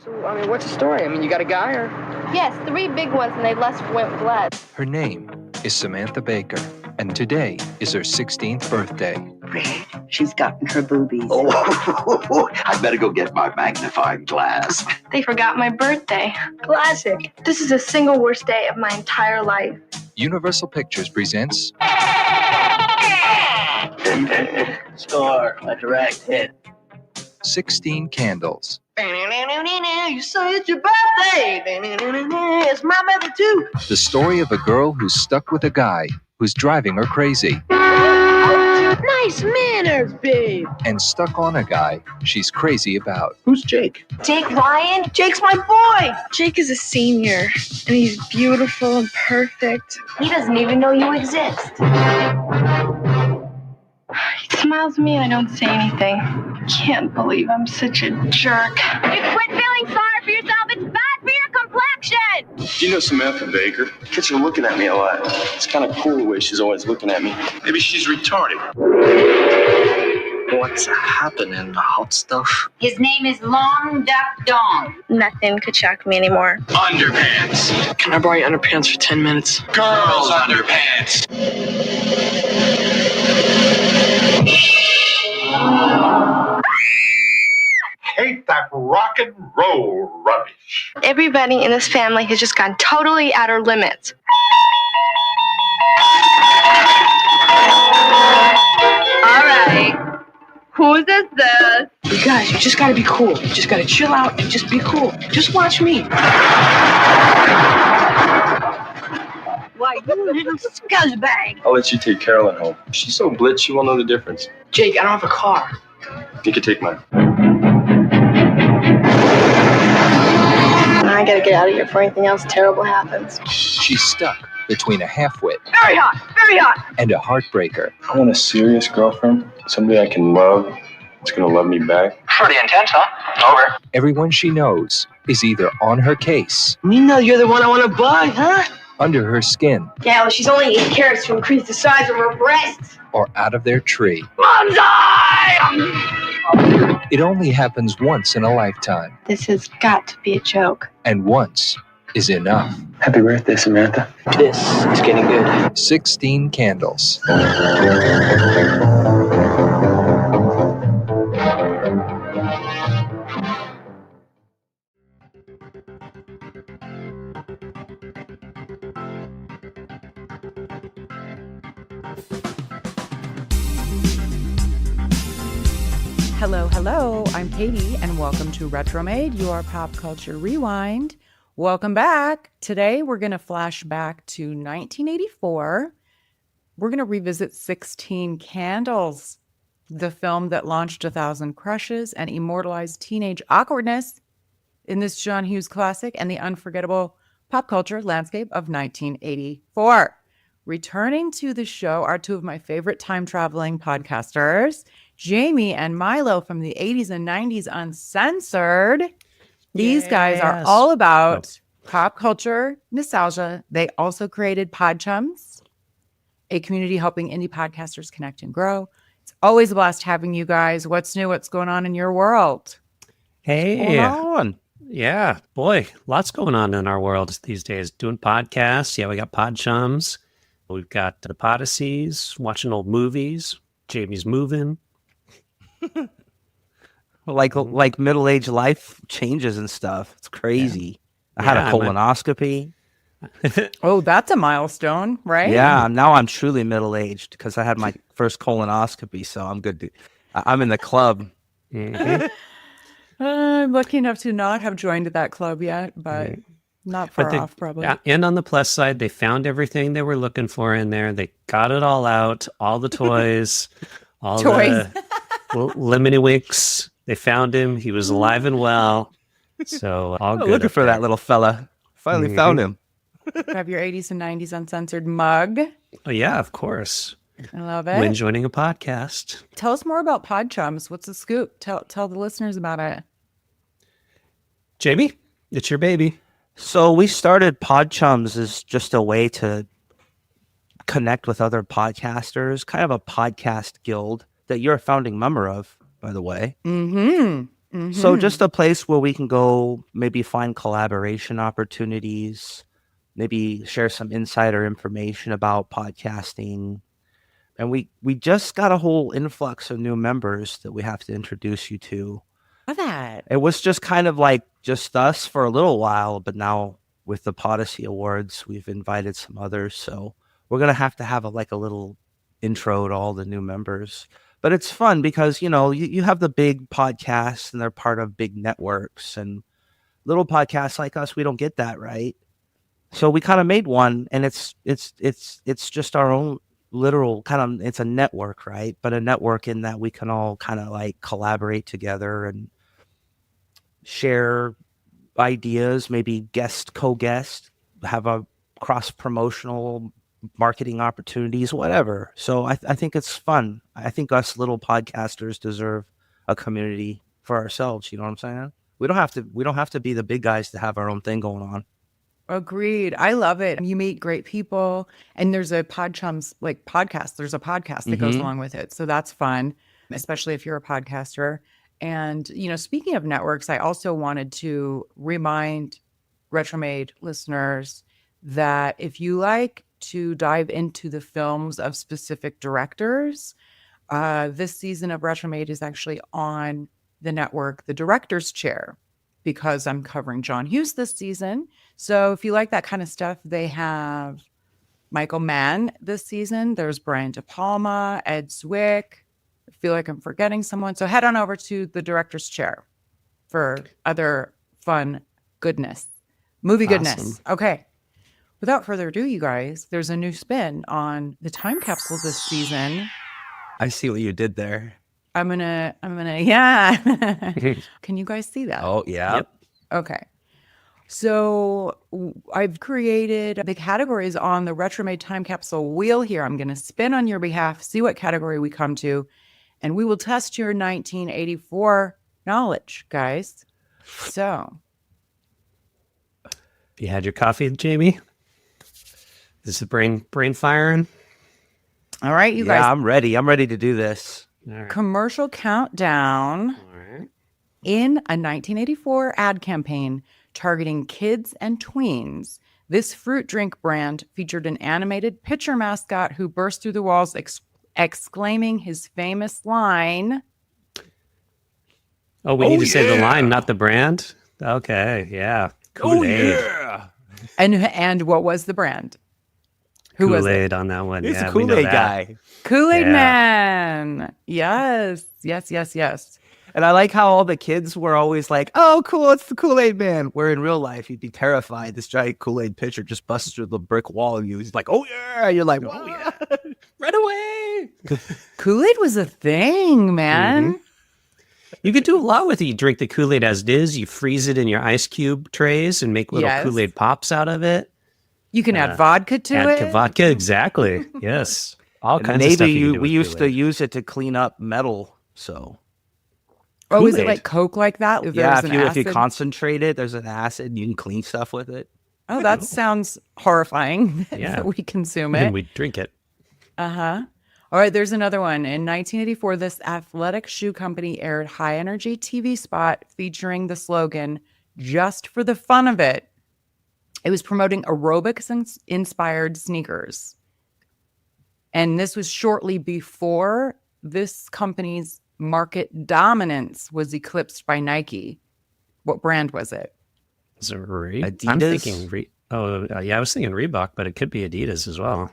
So, I mean, what's the story? I mean, you got a guy or? Yes, 3 big ones, and they went blood. Her name is Samantha Baker, and today is her 16th birthday. She's gotten her boobies. Oh, I better go get my magnifying glass. They forgot my birthday. Classic. This is the single worst day of my entire life. Universal Pictures presents Score, a direct hit. 16 Candles. You say it's your birthday. It's my birthday too. The story of a girl who's stuck with a guy who's driving her crazy. Nice manners, babe. And stuck on a guy she's crazy about. Who's Jake? Jake Ryan? Jake's my boy. Jake is a senior, and he's beautiful and perfect. He doesn't even know you exist. He smiles at me and I don't say anything. Can't believe I'm such a jerk. You quit feeling sorry for yourself. It's bad for your complexion. Do you know Samantha Baker? Kids are looking at me a lot. It's kind of cool the way she's always looking at me. Maybe she's retarded. What's happening, hot stuff? His name is Long Duck Dong. Nothing could shock me anymore. Underpants. Can I borrow your underpants for 10 minutes? Girls' underpants. Hate that rock and roll rubbish. Everybody in this family has just gone totally out of limits. All right. Whose is this? You guys, you just gotta be cool. You just gotta chill out and just be cool. Just watch me. Why, you little scuzzbag. I'll let you take Carolyn home. She's so blitz, she won't know the difference. Jake, I don't have a car. You can take mine. I gotta get out of here before anything else terrible happens. She's stuck between a half-wit Very hot, very hot. and a heartbreaker. I want a serious girlfriend, somebody I can love, that's gonna love me back. Pretty intense, huh? Over. Everyone she knows is either on her case, You know you're the one I want to buy, huh? under her skin, Yeah, well, she's only 8 carats to increase the size of her breasts. or out of their tree. Bonsai! It only happens once in a lifetime, This has got to be a joke. and once is enough. Happy birthday, Samantha. This is getting good. 16 Candles. Hello, I'm Katie, and welcome to Retromade, your pop culture rewind. Welcome back. Today, we're going to flash back to 1984. We're going to revisit 16 Candles, the film that launched 1,000 crushes and immortalized teenage awkwardness in this John Hughes classic and the unforgettable pop culture landscape of 1984. Returning to the show are 2 of my favorite time-traveling podcasters, Jamie and Milo from the 80s and 90s Uncensored. These guys are all about pop culture nostalgia. They also created Pod Chums, a community helping indie podcasters connect and grow. It's always a blast having you guys. What's new? What's going on in your world? Hey. Yeah, boy, lots going on in our world these days. Doing podcasts. Yeah, we got Pod Chums. We've got the Podysees, watching old movies. Jamie's moving. like middle-aged life changes and stuff. It's crazy. I had a colonoscopy. Oh, that's a milestone, right? Yeah, now I'm truly middle-aged because I had my first colonoscopy, so I'm good. I'm in the club. Mm-hmm. I'm lucky enough to not have joined that club yet, but not far off, probably. Yeah, and on the plus side, they found everything they were looking for in there. They got it all out, all the toys, all the Lemony Winks. They found him. He was alive and well. So all good. Looking for that little fella. Finally found him. Have your 80s and 90s Uncensored mug. Oh, yeah, of course. I love it. When joining a podcast. Tell us more about Pod Chums. What's the scoop? Tell the listeners about it. Jamie, it's your baby. So we started Pod Chums as just a way to connect with other podcasters, kind of a podcast guild that you're a founding member of, by the way. Mm-hmm. So just a place where we can go, maybe find collaboration opportunities, maybe share some insider information about podcasting. And we just got a whole influx of new members that we have to introduce you to. Love that. It was just kind of like just us for a little while, but now with the Podyssey Awards, we've invited some others. So we're going to have a little intro to all the new members. But it's fun because, you have the big podcasts and they're part of big networks, and little podcasts like us, we don't get that, right? So we kind of made one, and it's just our own literal kind of, it's a network, right? But a network in that we can all kind of like collaborate together and share ideas, maybe co-guest, have a cross-promotional marketing opportunities, whatever. So I think it's fun. I think us little podcasters deserve a community for ourselves. You know what I'm saying? We don't have to be the big guys to have our own thing going on. Agreed. I love it. You meet great people, and there's a podcast. There's a podcast that goes along with it. So that's fun, especially if you're a podcaster. And, speaking of networks, I also wanted to remind Retromade listeners that if you like to dive into the films of specific directors, this season of Retromade is actually on the network, The Director's Chair, because I'm covering John Hughes this season. So if you like that kind of stuff, they have Michael Mann this season. There's Brian De Palma, Ed Zwick. I feel like I'm forgetting someone. So head on over to The Director's Chair for other fun goodness, movie goodness. Okay. Without further ado, you guys, there's a new spin on the time capsule this season. I see what you did there. Yeah. Can you guys see that? Oh, yeah. Yep. Okay. So I've created the categories on the Retromade time capsule wheel here. I'm going to spin on your behalf, see what category we come to, and we will test your 1984 knowledge, guys. So. You had your coffee, Jamie? Is the brain firing? All right, you guys. Yeah, I'm ready. I'm ready to do this. Right. Commercial countdown. All right. In a 1984 ad campaign targeting kids and tweens, this fruit drink brand featured an animated pitcher mascot who burst through the walls exclaiming his famous line. Oh, we need to say the line, not the brand? Okay, yeah. Kool-Aid. yeah. And what was the brand? Who was it? Kool-Aid on that one. He's Yeah, a we know Kool-Aid that. guy. Kool-Aid Yeah. Man. Yes. And I like how all the kids were always like, oh, cool, it's the Kool-Aid Man. Where in real life, you'd be terrified. This giant Kool-Aid pitcher just busts through the brick wall and he's like, oh, yeah. You're like, oh, yeah. Run away. Kool-Aid was a thing, man. You could do a lot with it. You drink the Kool-Aid as it is. You freeze it in your ice cube trays and make little Yes. Kool-Aid pops out of it. You can add vodka to it. Add vodka, exactly. Yes. All And kinds of stuff maybe you can do we with used to Kool-Aid. use it to clean up metal. So, Oh, is it Kool-Aid. like Coke like that? If yeah, there's if you acid? concentrate it, there's an acid. You can clean stuff with it. Oh, that sounds horrifying Yeah. that we consume And it. we drink it. Uh-huh. All right, there's another one. In 1984, this athletic shoe company aired high-energy TV spot featuring the slogan, "Just for the fun of it." It was promoting aerobics-inspired sneakers. And this was shortly before this company's market dominance was eclipsed by Nike. What brand was it? Is it I'm Adidas? thinking I was thinking Reebok, but it could be Adidas as well.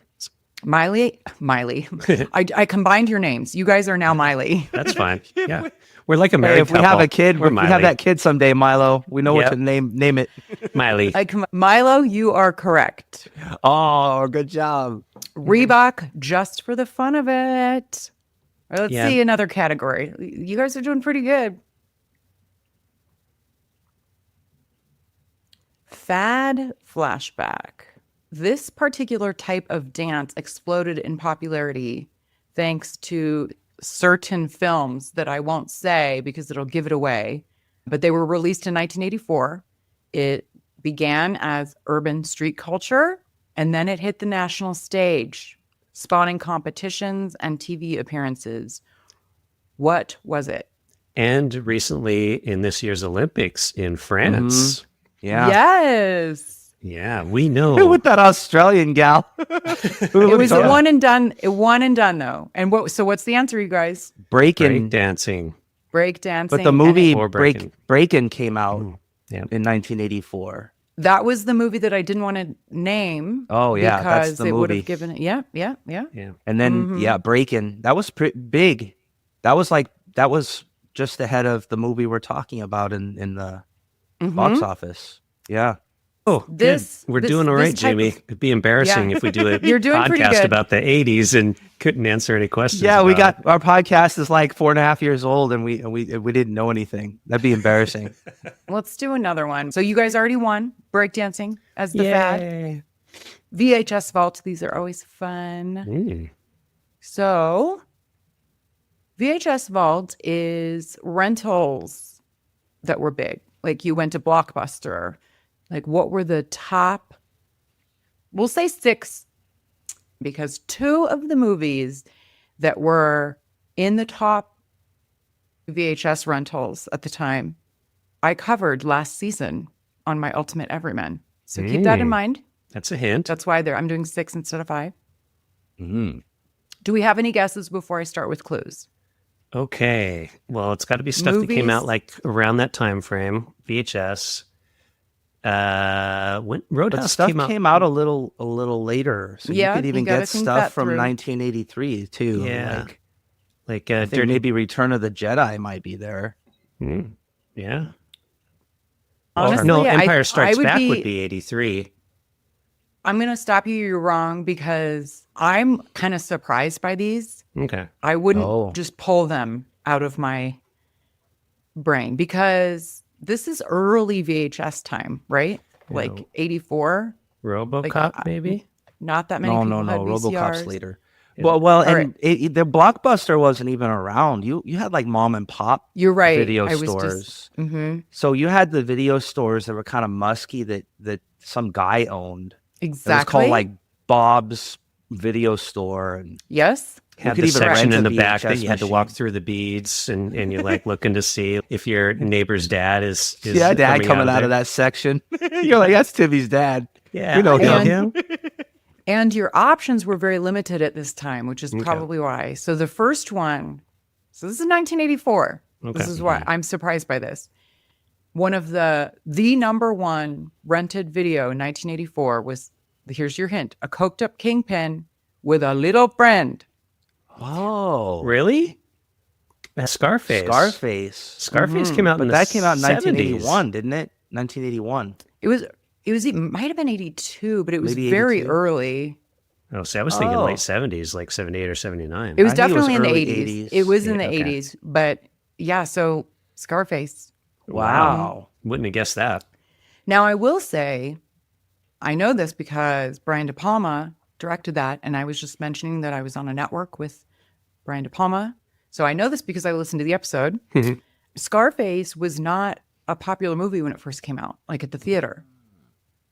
Miley. I combined your names. You guys are now Miley. That's fine. Yeah. We're like a Hey, married if we have couple. a kid, We're if we have Miley. that kid someday, Milo, we know Yep. what to name it. Miley. Milo, you are correct. Oh, good job. Reebok, just for the fun of it. All right, let's Yeah. see another category. You guys are doing pretty good. Fad flashback. This particular type of dance exploded in popularity thanks to certain films that I won't say because it'll give it away. But they were released in 1984. It began as urban street culture, and then it hit the national stage, spawning competitions and TV appearances. What was it? And recently in this year's Olympics in France. Yeah. Yes. Yeah, we know. With that Australian gal. It was a one and done. One and done though. And what's the answer, you guys? Break-in. Dancing. Break dancing. But the movie Break-In. Break-In came out Yeah. in 1984. That was the movie that I didn't want to name. Oh, yeah, that's because the it would movie. have given it. Yeah. And then, Break-In. That was big. That was just ahead of the movie we're talking about in the box office. Yeah. Oh, we're doing all right, Jamie. It'd be embarrassing if we do a You're doing pretty podcast good. about the 80s and couldn't answer any questions. Yeah, about we got it. our podcast is like 4.5 years old, and we didn't know anything. That'd be embarrassing. Let's do another one. So you guys already won breakdancing as the fad. Yay. VHS Vault. These are always fun. Mm. So VHS Vault is rentals that were big. Like you went to Blockbuster. Like what were the top? We'll say 6 because 2 of the movies that were in the top VHS rentals at the time, I covered last season on my Ultimate Everyman. So keep that in mind. That's a hint. That's why I'm doing 6 instead of 5. Mm. Do we have any guesses before I start with clues? Okay. Well, it's got to be stuff that came out like around that time frame. VHS. When Roadhouse But stuff came out a little later, so Yeah, you could even you gotta get think stuff that from through. 1983 too. Yeah. Like I think maybe Return of the Jedi might be there. Yeah. Honestly, no, Empire Strikes would Back be- would be 83. I'm going to stop you. You're wrong because I'm kind of surprised by these. Okay. I wouldn't just pull them out of my brain because this is early VHS time, right? Yeah. Like 84. RoboCop, maybe? Not that many No, people had RoboCop's VCRs. later. Yeah. Well, All and the Blockbuster wasn't even around. You had like mom and pop. You're right. Video I was stores. just, So you had the video stores that were kind of musky that some guy owned. exactly. It was called like Bob's Video Store, and yes. Had could the even section rent in a the back that VHS you had to walk machine. through the beads and you're like looking to see if your neighbor's dad is yeah, dad coming out there. of that section. You're like, that's Timmy's dad. Yeah, we know him. And your options were very limited at this time, which is probably why. So the first one, so this is 1984. Okay. This is why I'm surprised by this. One of the number one rented video in 1984 was, here's your hint, a coked up kingpin with a little friend. Oh, Really? Scarface. Scarface came out but in the that came out in 70s. 1981, didn't it? 1981. It might have been 82, but it was Maybe very 82. early. Oh, see, I was thinking late 70s, like 78 or 79. It was I think it was definitely in the early 80s. 80s. It was in Yeah, the okay. 80s, but yeah, so Scarface. Wow. Wouldn't have guessed that. Now, I will say, I know this because Brian De Palma directed that, and I was just mentioning that I was on a network with Brian De Palma. So I know this because I listened to the episode. Scarface was not a popular movie when it first came out, like at the theater.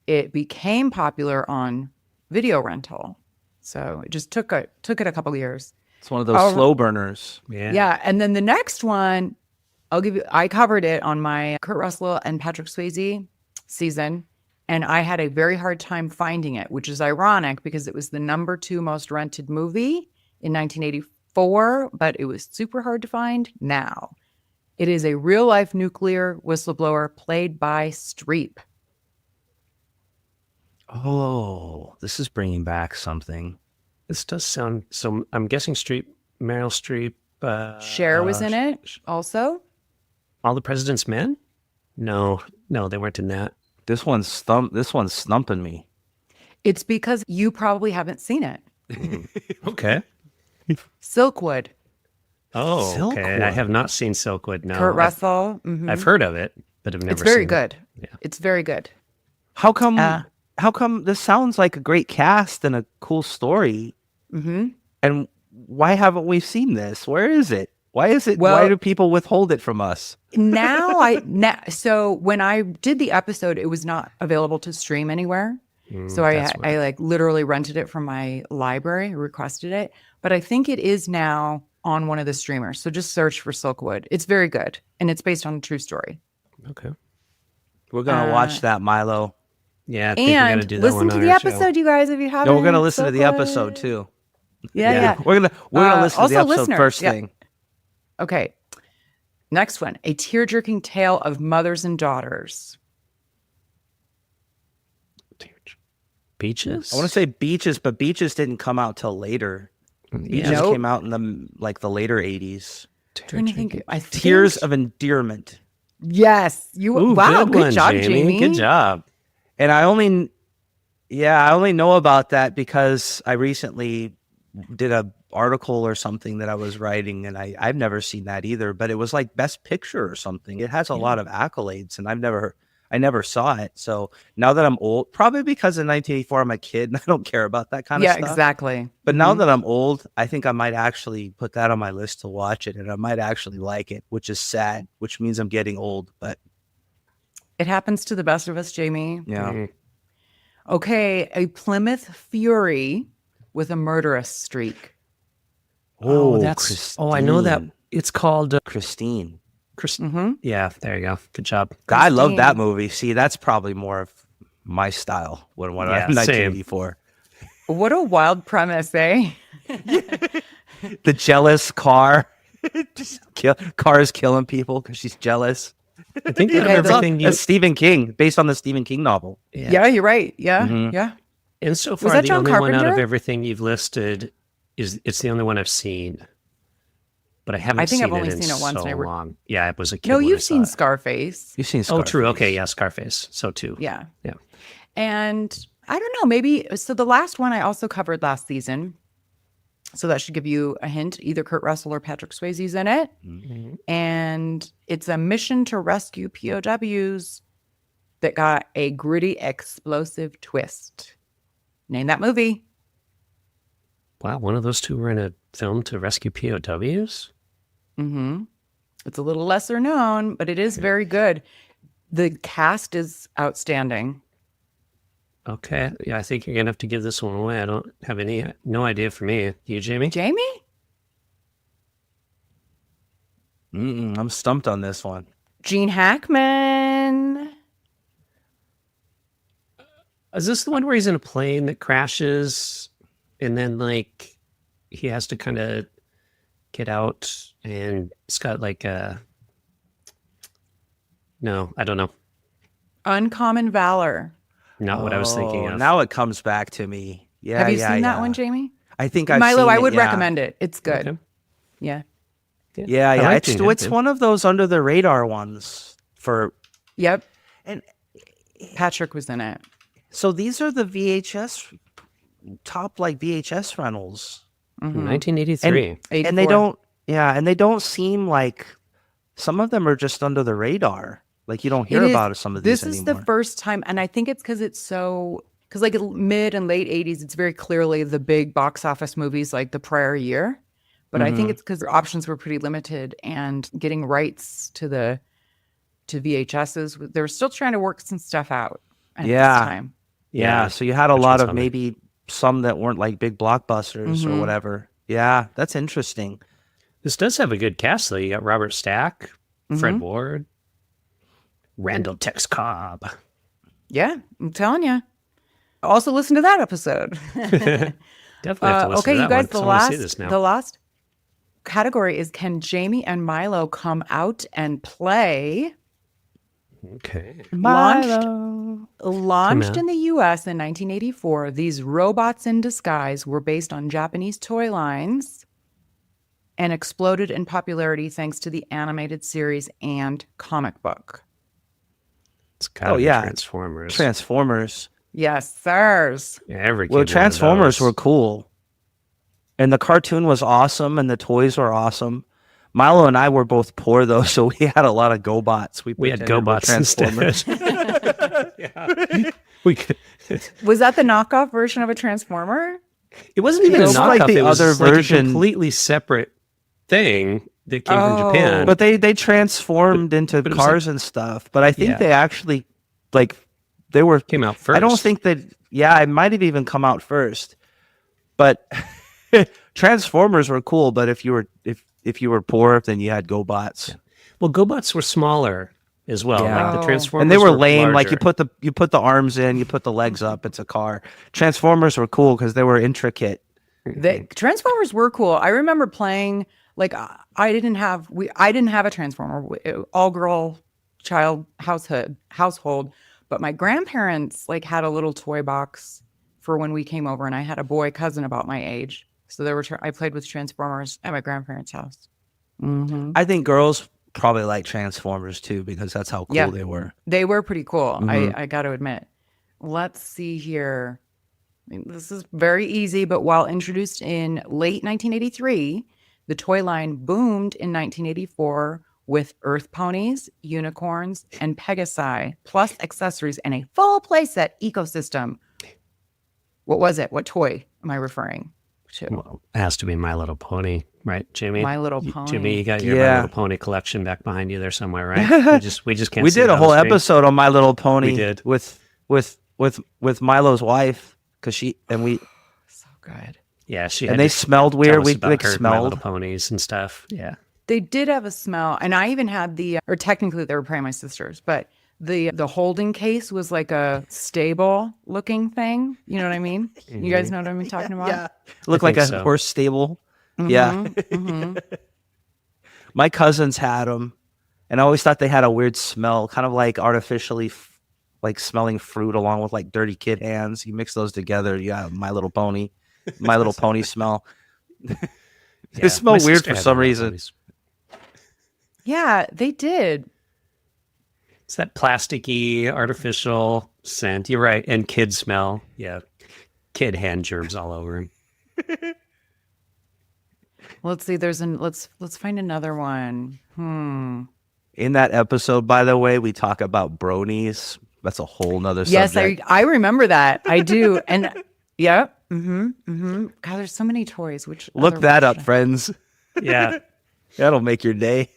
It became popular on video rental. So it just took it a couple of years. It's one of those slow burners. Yeah. And then the next one, I covered it on my Kurt Russell and Patrick Swayze season. And I had a very hard time finding it, which is ironic because it was the number 2 most rented movie in 1984, but it was super hard to find now. It is a real life nuclear whistleblower played by Streep. Oh, this is bringing back something. This does sound so. I'm guessing Meryl Streep. Cher was in it also. All the President's Men? No, they weren't in that. This one's stumping me. It's because you probably haven't seen it. Okay. Silkwood. Oh, okay. Silkwood. I have not seen Silkwood. No, Kurt Russell. I've heard of it, but I've never. It's very seen good. It. Yeah. It's very good. How come this sounds like a great cast and a cool story? Mm-hmm. And why haven't we seen this? Where is it? Why is it? Well- why do people withhold it from us? So when I did the episode, it was not available to stream anywhere. So I like literally rented it from my library, requested it. But I think it is now on one of the streamers. So just search for Silkwood. It's very good, and it's based on a true story. Okay. We're gonna watch that, Milo. Yeah, I think we gotta do that listen one to on the our episode, you guys, if you haven't. No, we're gonna listen to the episode too. Yeah. We're gonna listen to the also episode listeners, first thing. Okay. Next one, a tear-jerking tale of mothers and daughters. Beaches. I want to say Beaches, but Beaches didn't come out till later. Beaches came out in the later 80s. Trying to think. I think... Tears of Endearment. Yes. Wow, good job, Jamie. Good job. And I only know about that because I recently did a article or something that I was writing, and I've never seen that either, but it was like Best Picture or something. It has a lot of accolades, and I never saw it. So now that I'm old, probably because in 1984 I'm a kid and I don't care about that kind of stuff. Yeah, exactly. But now that I'm old, I think I might actually put that on my list to watch it, and I might actually like it, which is sad, which means I'm getting old, but it happens to the best of us, Jamie. Yeah. Mm-hmm. Okay, a Plymouth Fury with a murderous streak. Oh, that's Christine. I know that. It's called Christine. Mm-hmm. Yeah, there you go. Good job. I love that movie. See, that's probably more of my style when I'm 1984. What a wild premise, eh? The jealous car. Car is killing people because she's jealous. I think everything that's Stephen King, based on the Stephen King novel. Yeah, you're right. Yeah, yeah. And so far, the only one out of everything you've listed it's the only one I've seen. But I haven't seen it. I think I've only seen it once. So long. Yeah, it was a kid. No, you've seen Scarface. You've seen Scarface. Oh, true. Okay, yeah, Scarface. So too. Yeah. Yeah. And I don't know, maybe, so the last one I also covered last season. So that should give you a hint. Either Kurt Russell or Patrick Swayze's in it. Mm-hmm. And it's a mission to rescue POWs that got a gritty, explosive twist. Name that movie. Wow, one of those two were in a film to rescue POWs? Mm-hmm. It's a little lesser known, but it is very good. The cast is outstanding. Okay. Yeah, I think you're going to have to give this one away. I don't have no idea for me. You, Jamie? Jamie? I'm stumped on this one. Gene Hackman. Is this the one where he's in a plane that crashes and then, like, he has to kind of get out and it's got like a... No, I don't know. Uncommon Valor. Not what I was thinking of. Now it comes back to me. Yeah, have you seen that one, Jamie? I think I've Milo, seen I would it, recommend it. It's good. Okay. Yeah. Yeah. It's one of those under the radar ones for. Yep. And Patrick was in it. So these are the VHS top VHS rentals. Mm-hmm. 1983. And they don't. Yeah, and they don't seem like. Some of them are just under the radar. Like you don't hear about some of these anymore. This is the first time, and I think it's because like mid and late 80s, it's very clearly the big box office movies like the prior year. But I think it's because their options were pretty limited and getting rights to VHSs, they were still trying to work some stuff out at this time. Yeah, so you had a lot of maybe some that weren't like big blockbusters or whatever. Yeah, that's interesting. This does have a good cast, though. You got Robert Stack, Fred Ward, Randall Tex Cobb. Yeah, I'm telling you. Also listen to that episode. Definitely have to listen to that you guys, one, the last category is can Jamie and Milo come out and play? Okay. Launched in the U.S. in 1984, these robots in disguise were based on Japanese toy lines and exploded in popularity thanks to the animated series and comic book. It's gotta be Transformers. Transformers. Yes, sirs. Yeah, Transformers were cool. And the cartoon was awesome and the toys were awesome. Milo and I were both poor though, so we had a lot of GoBots. We had GoBots Transformers. Was that the knockoff version of a Transformer? It wasn't even a knockoff. Like the other version, a completely separate thing that came from Japan. But they transformed into cars and stuff. But I think they actually came out first. I don't think that. Yeah, it might have even come out first. But Transformers were cool, but if you were poor, then you had GoBots. Yeah. Well, GoBots were smaller as well. Yeah. Like the Transformers, and they were lame. larger. Like you put the arms in, you put the legs up. It's a car. Transformers were cool because they were intricate. Transformers were cool. I remember playing. Like I didn't have a Transformer, all girl child household, but my grandparents like had a little toy box for when we came over, and I had a boy cousin about my age, so I played with Transformers at my grandparents' house. Mm-hmm. I think girls probably like Transformers too because that's how cool they were. They were pretty cool. Mm-hmm. I got to admit. Let's see here. I mean, this is very easy, but while introduced in late 1983, the toy line boomed in 1984 with Earth ponies, unicorns, and Pegasi, plus accessories and a full playset ecosystem. What was it? What toy am I referring to? Well, it has to be My Little Pony, right, Jimmy? My Little Pony. Jimmy, you got your My Little Pony collection back behind you there somewhere, right? We just can't. We see did it a on the whole screen. episode on My Little Pony. We did with Milo's wife because so good. Yeah, and they smelled weird. We like smelled My Little Ponies and stuff. Yeah, they did have a smell, and I even had or technically they were probably my sisters, but the holding case was like a stable looking thing. You know what I mean? Mm-hmm. You guys know what I'm talking about? Yeah, it looked like a horse stable. Mm-hmm. Yeah. Mm-hmm. My cousins had them, and I always thought they had a weird smell, kind of like artificially like smelling fruit along with like dirty kid hands. You mix those together, you got My Little Pony. My Little Pony smell. They smell weird for some reason. Yeah, they did. It's that plasticky, artificial scent. You're right. And kid smell. Yeah. Kid hand germs all over him. Let's see. Let's find another one. In that episode, by the way, we talk about bronies. That's a whole nother subject. Yes, I remember that. I do. And yeah. Mm-hmm. Mm-hmm. God, there's so many toys. Look that up, friends. Yeah. That'll make your day.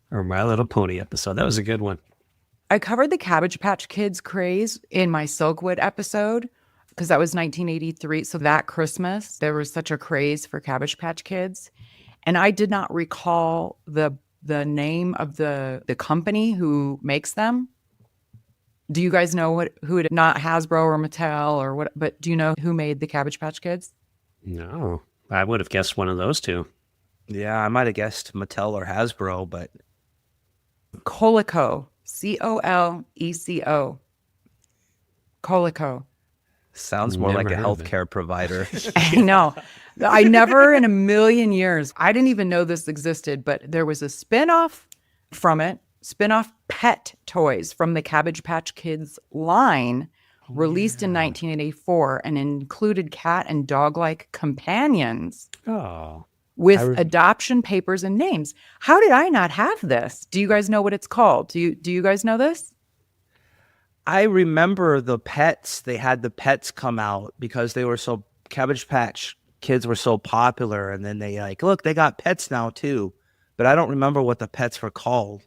Or My Little Pony episode. That was a good one. I covered the Cabbage Patch Kids craze in my Silkwood episode because that was 1983. So that Christmas, there was such a craze for Cabbage Patch Kids. And I did not recall the name of the company who makes them. Do you guys know who it, not Hasbro or Mattel or what, but do you know who made the Cabbage Patch Kids? No, I would have guessed one of those two. Yeah, I might have guessed Mattel or Hasbro, but Coleco, Coleco. Coleco. Sounds more like a healthcare provider. I know. I never in a million years, I didn't even know this existed, but there was a spinoff from it. Spin-off pet toys from the Cabbage Patch Kids line released in 1984 and included cat and dog-like companions with adoption papers and names. How did I not have this? Do you guys know what it's called? Do you guys know this? I remember the pets. They had the pets come out because Cabbage Patch Kids were so popular, and then they look, they got pets now too. But I don't remember what the pets were called.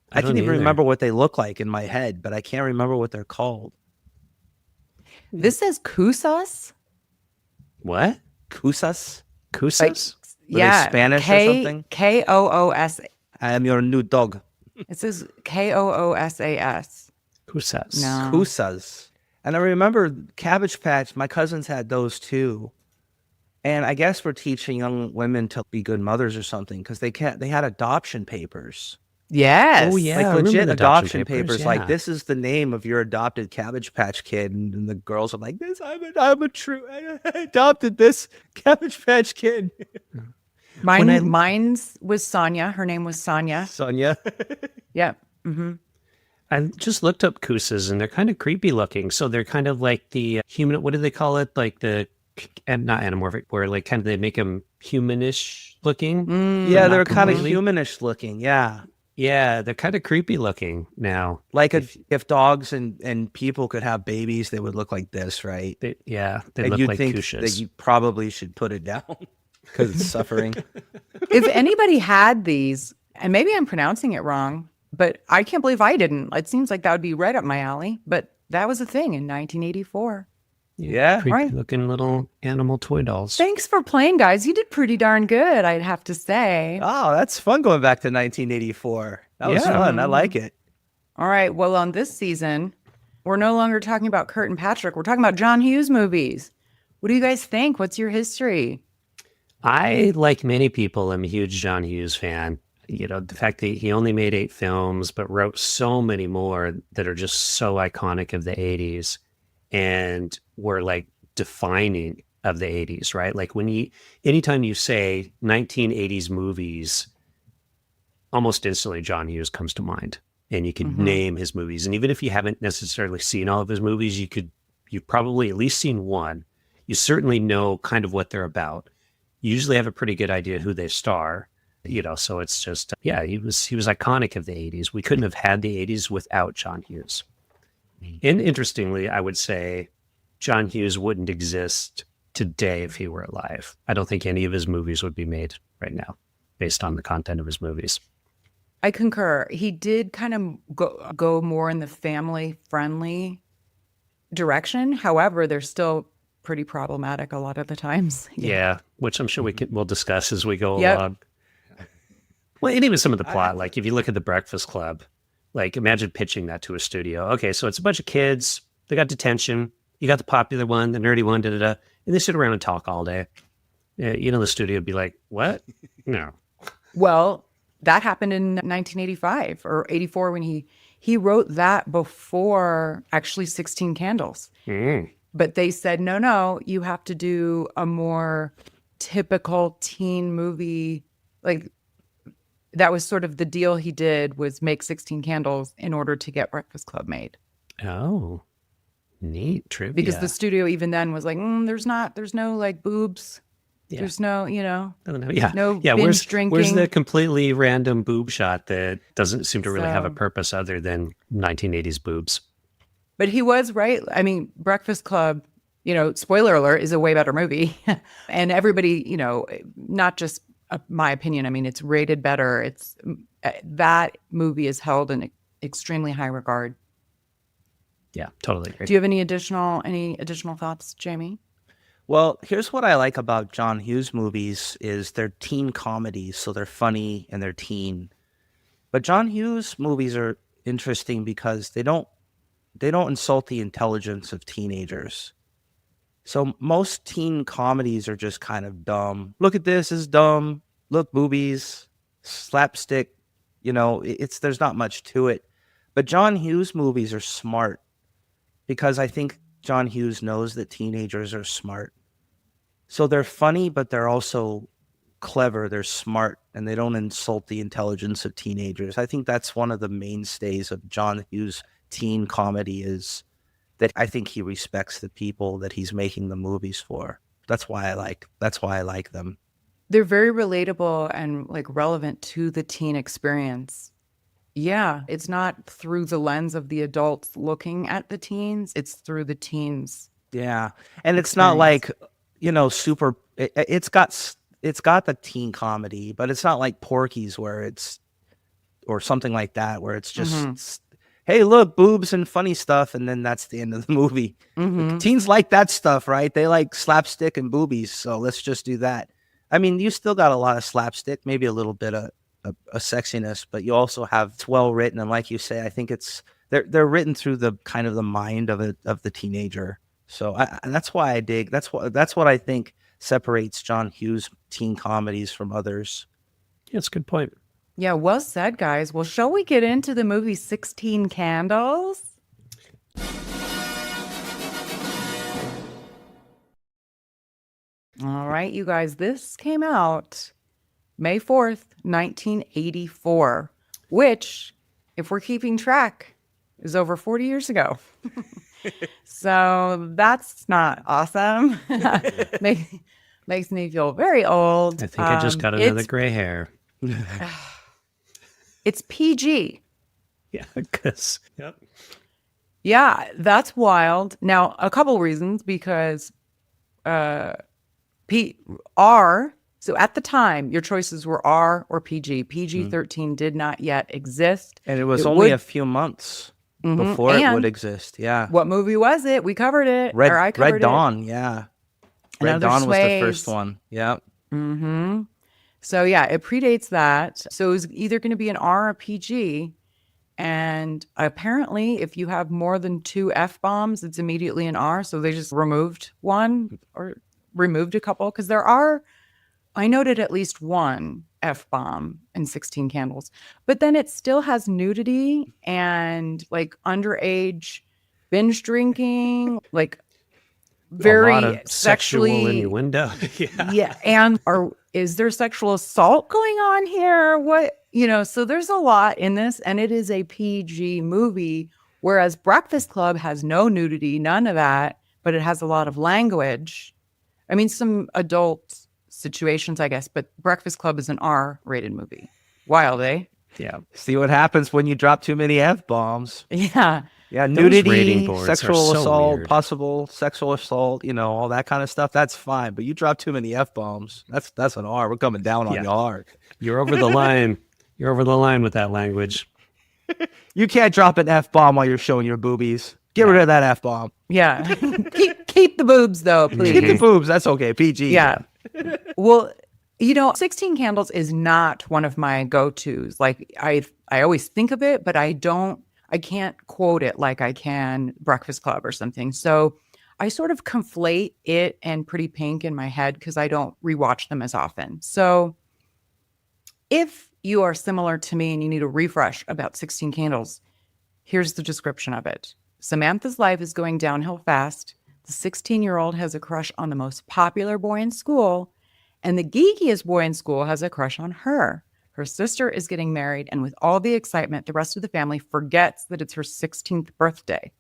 I can even remember what they look like in my head, but I can't remember what they're called. This says Kusas. What? Kusas? Kusas? Were they Spanish or something? Koos. I am your new dog. It says Koosas. Kusas. No. Kusas. And I remember Cabbage Patch, my cousins had those too. And I guess we're teaching young women to be good mothers or something because they had adoption papers. Yes. Oh, yeah. Like legit adoption papers. Yeah. Like, this is the name of your adopted Cabbage Patch Kid. And the girls are like, I adopted this Cabbage Patch Kid. Mine's was Sonia. Her name was Sonia. Sonia. Yeah. Mm-hmm. I just looked up Kusas, and they're kind of creepy looking. So they're kind of like the human, what do they call it? Like not anamorphic, where like kind of they make them humanish looking. Yeah, they're kind of humanish looking. Yeah. Yeah, they're kind of creepy looking now. Like if dogs and people could have babies, they would look like this, right? They and look you'd like think Kushas. that you probably should put it down because it's suffering. If anybody had these, and maybe I'm pronouncing it wrong, but I can't believe I didn't. It seems like that would be right up my alley. But that was a thing in 1984. Yeah. Creepy Right. looking little animal toy dolls. Thanks for playing, guys. You did pretty darn good, I'd have to say. Oh, that's fun going back to 1984. That was Yeah. fun. I like it. All right. Well, on this season, we're no longer talking about Kurt and Patrick. We're talking about John Hughes movies. What do you guys think? What's your history? I, like many people, am a huge John Hughes fan. You know, the fact that he only made 8 films, but wrote so many more that are just so iconic of the 80s and were like defining of the 80s, right? Like anytime you say 1980s movies, almost instantly John Hughes comes to mind, and you could name his movies. And even if you haven't necessarily seen all of his movies, you've probably at least seen one. You certainly know kind of what they're about. You usually have a pretty good idea who they star, you know, so it's just, yeah, he was iconic of the 80s. We couldn't have had the 80s without John Hughes. And interestingly, I would say John Hughes wouldn't exist today if he were alive. I don't think any of his movies would be made right now based on the content of his movies. I concur. He did kind of go more in the family-friendly direction. However, they're still pretty problematic a lot of the times. Yeah, which I'm sure we'll discuss as we go along. Well, and even some of the plot, like if you look at The Breakfast Club, like imagine pitching that to a studio. Okay, so it's a bunch of kids. They got detention. You got the popular one, the nerdy one, and they sit around and talk all day. You know, the studio would be like, what? No. Well, that happened in 1985 or 84 when he wrote that before actually 16 Candles. But they said, no, you have to do a more typical teen movie. Like that was sort of the deal he did, was make 16 Candles in order to get Breakfast Club made. Oh, neat trivia. Because the studio even then was like, there's no like boobs. Yeah. There's no, no binge drinking. Where's the completely random boob shot that doesn't seem to really have a purpose other than 1980s boobs? But he was right. I mean, Breakfast Club, spoiler alert, is a way better movie. And everybody, not just my opinion, I mean, it's rated better. That movie is held in extremely high regard. Yeah, totally agree. Do you have any additional thoughts, Jamie? Well, here's what I like about John Hughes movies is they're teen comedies, so they're funny and they're teen. But John Hughes movies are interesting because they don't insult the intelligence of teenagers. So most teen comedies are just kind of dumb. Look at this, is dumb. Look, boobies, slapstick. There's not much to it. But John Hughes movies are smart because I think John Hughes knows that teenagers are smart. So they're funny, but they're also clever. They're smart, and they don't insult the intelligence of teenagers. I think that's one of the mainstays of John Hughes' teen comedy is that I think he respects the people that he's making the movies for. That's why I like them. They're very relatable and like relevant to the teen experience. Yeah, it's not through the lens of the adults looking at the teens. It's through the teens. Yeah, and it's not like, super. It's got the teen comedy, but it's not like Porky's or something like that where it's just, hey, look, boobs and funny stuff, and then that's the end of the movie. Teens like that stuff, right? They like slapstick and boobies, so let's just do that. I mean, you still got a lot of slapstick, maybe a little bit of a sexiness, but you also have it's well written, and like you say, I think they're written through the kind of the mind of the teenager. So that's why I dig. That's what I think separates John Hughes teen comedies from others. Yeah, that's a good point. Yeah, well said, guys. Well, shall we get into the movie 16 Candles? All right, you guys, this came out May 4th, 1984, which, if we're keeping track, is over 40 years ago. So that's not awesome. Makes me feel very old. I think I just got another gray hair. It's PG. Yeah, because, yep. Yeah, that's wild. Now, a couple reasons, because R, so at the time, your choices were R or PG. PG-13 did not yet exist. And it was only a few months. before it would exist. Yeah. What movie was it? We covered it. Or I covered Red Dawn. Yeah. Red Dawn was the first one. Yeah. Mm-hmm. So yeah, it predates that. So it was either going to be an R or PG. And apparently, if you have more than 2 F-bombs, it's immediately an R. So they just removed one or removed a couple. Because I noted at least one F-bomb in 16 Candles. But then it still has nudity and like underage binge drinking, like very a lot of sexually sexual innuendo. Yeah. And is there sexual assault going on here? So there's a lot in this, and it is a PG movie, whereas Breakfast Club has no nudity, none of that, but it has a lot of language. I mean, some adult situations, I guess, but Breakfast Club is an R-rated movie. Wild, eh? Yeah. See what happens when you drop too many F-bombs. Yeah. Yeah, Those rating nudity, boards sexual are so assault, weird. possible sexual assault, all that kind of stuff. That's fine. But you drop too many F-bombs. That's an R. We're coming down on you hard. You're over the line. You're over the line with that language. You can't drop an F-bomb while you're showing your boobies. Get rid of that F-bomb. Yeah. keep the boobs, though, please. Keep the boobs. That's okay. PG. Yeah. Well, 16 Candles is not one of my go-tos. Like, I always think of it, but I can't quote it like I can Breakfast Club or something. So I sort of conflate it and Pretty Pink in my head because I don't rewatch them as often. So if you are similar to me and you need a refresh about 16 Candles, here's the description of it. Samantha's life is going downhill fast. The 16-year-old has a crush on the most popular boy in school, and the geekiest boy in school has a crush on her. Her sister is getting married, and with all the excitement, the rest of the family forgets that it's her 16th birthday.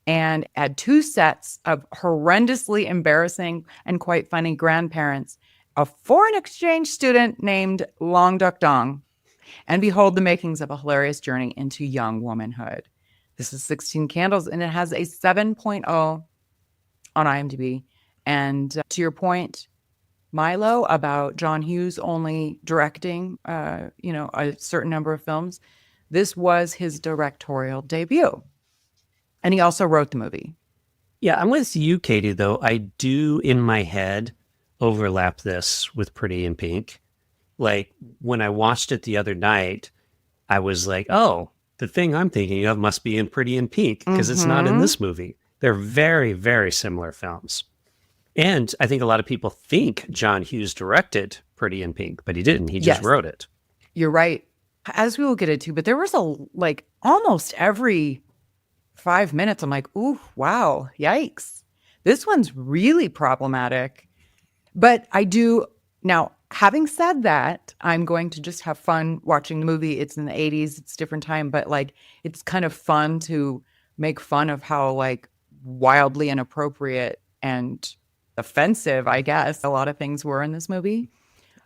And add 2 sets of horrendously embarrassing and quite funny grandparents, a foreign exchange student named Long Duck Dong, and behold the makings of a hilarious journey into young womanhood. This is 16 Candles, and it has a 7.0 on IMDb. And to your point, Milo, about John Hughes only directing, a certain number of films, this was his directorial debut. And he also wrote the movie. Yeah, I'm with you, Katie, though. I do, in my head, overlap this with Pretty in Pink. Like, when I watched it the other night, I was like, oh, the thing I'm thinking of must be in Pretty in Pink, because it's not in this movie. They're very, very similar films. And I think a lot of people think John Hughes directed Pretty in Pink, but he didn't. He just wrote it. You're right. As we will get into, but there was almost every 5 minutes, I'm like, ooh, wow, yikes. This one's really problematic. But I do, now, having said that, I'm going to just have fun watching the movie. It's in the 80s, it's a different time, but it's kind of fun to make fun of how wildly inappropriate and offensive, I guess, a lot of things were in this movie.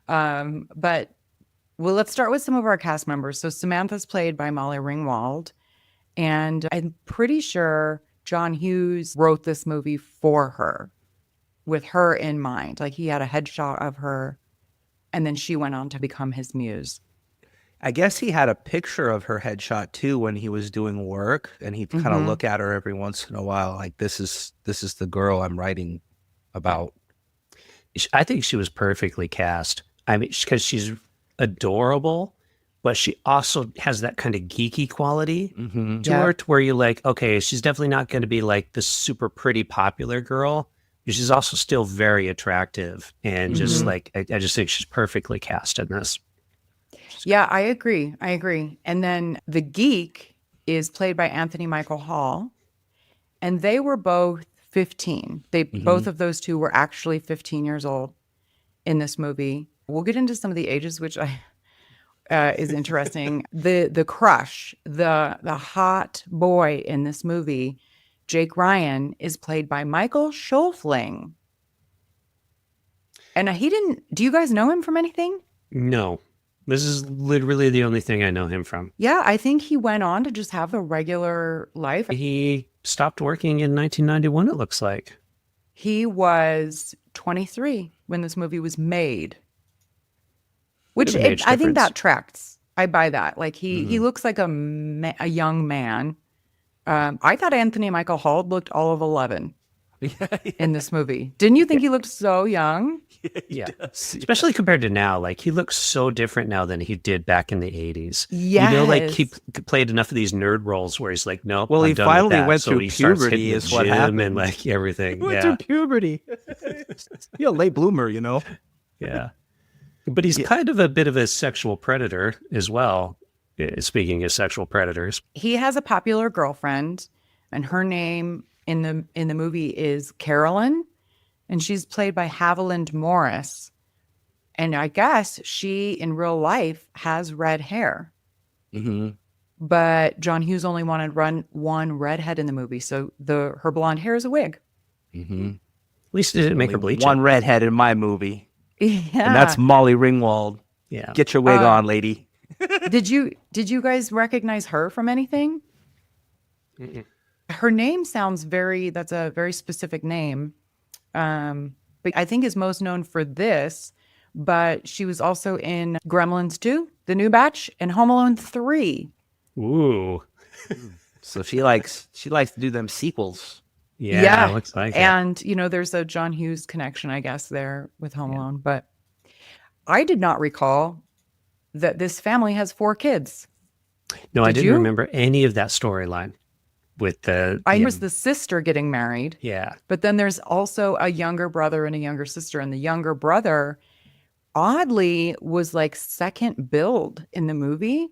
But let's start with some of our cast members. So Samantha's played by Molly Ringwald, and I'm pretty sure John Hughes wrote this movie for her, with her in mind. Like, he had a headshot of her, and then she went on to become his muse. I guess he had a picture of her headshot too when he was doing work, and he'd kind of look at her every once in a while, like, this is the girl I'm writing about. I think she was perfectly cast. I mean, because she's adorable, but she also has that kind of geeky quality to her, to where you're like, okay, she's definitely not going to be like the super pretty popular girl. She's also still very attractive, and just I just think she's perfectly cast in this. Yeah, I agree. And then the geek is played by Anthony Michael Hall, and they were both 15. Both of those two were actually 15 years old in this movie. We'll get into some of the ages, which is interesting. The crush, the hot boy in this movie, Jake Ryan, is played by Michael Schofling. And do you guys know him from anything? No. This is literally the only thing I know him from. Yeah, I think he went on to just have a regular life. He stopped working in 1991, it looks like. He was 23 when this movie was made. Which I think that tracks. I buy that. Like, he looks like a young man. I thought Anthony Michael Hall looked all of 11 in this movie. Didn't you think he looked so young? Yeah. Especially compared to now. Like, he looks so different now than he did back in the 80s. Yes. You know, like, he played enough of these nerd roles where he's like, nope, Well, I'm he done with finally that. went So through he starts puberty hitting is the what gym happened. and, like, everything. He went Yeah. through puberty. You're a late bloomer, you know? Yeah. But he's kind of a bit of a sexual predator as well. Speaking of sexual predators. He has a popular girlfriend, and her name in the movie is Carolyn, and she's played by Haviland Morris. And I guess she, in real life, has red hair. Mm-hmm. But John Hughes only wanted one redhead in the movie, so her blonde hair is a wig. Mm-hmm. At least it didn't make her bleach one it. redhead in my movie. Yeah. And that's Molly Ringwald. Yeah. Get your wig on, lady. Did you guys recognize her from anything? Mm-mm. Her name sounds that's a very specific name. But I think is most known for this, but she was also in Gremlins 2, the new batch, and Home Alone 3. Ooh. So she likes to do them sequels. Yeah. Looks like it. And, there's a John Hughes connection, I guess, there with Home Alone. But I did not recall that this family has 4 kids. No, I didn't you? remember any of that storyline with I was the sister getting married. Yeah. But then there's also a younger brother and a younger sister. And the younger brother, oddly, was like second build in the movie.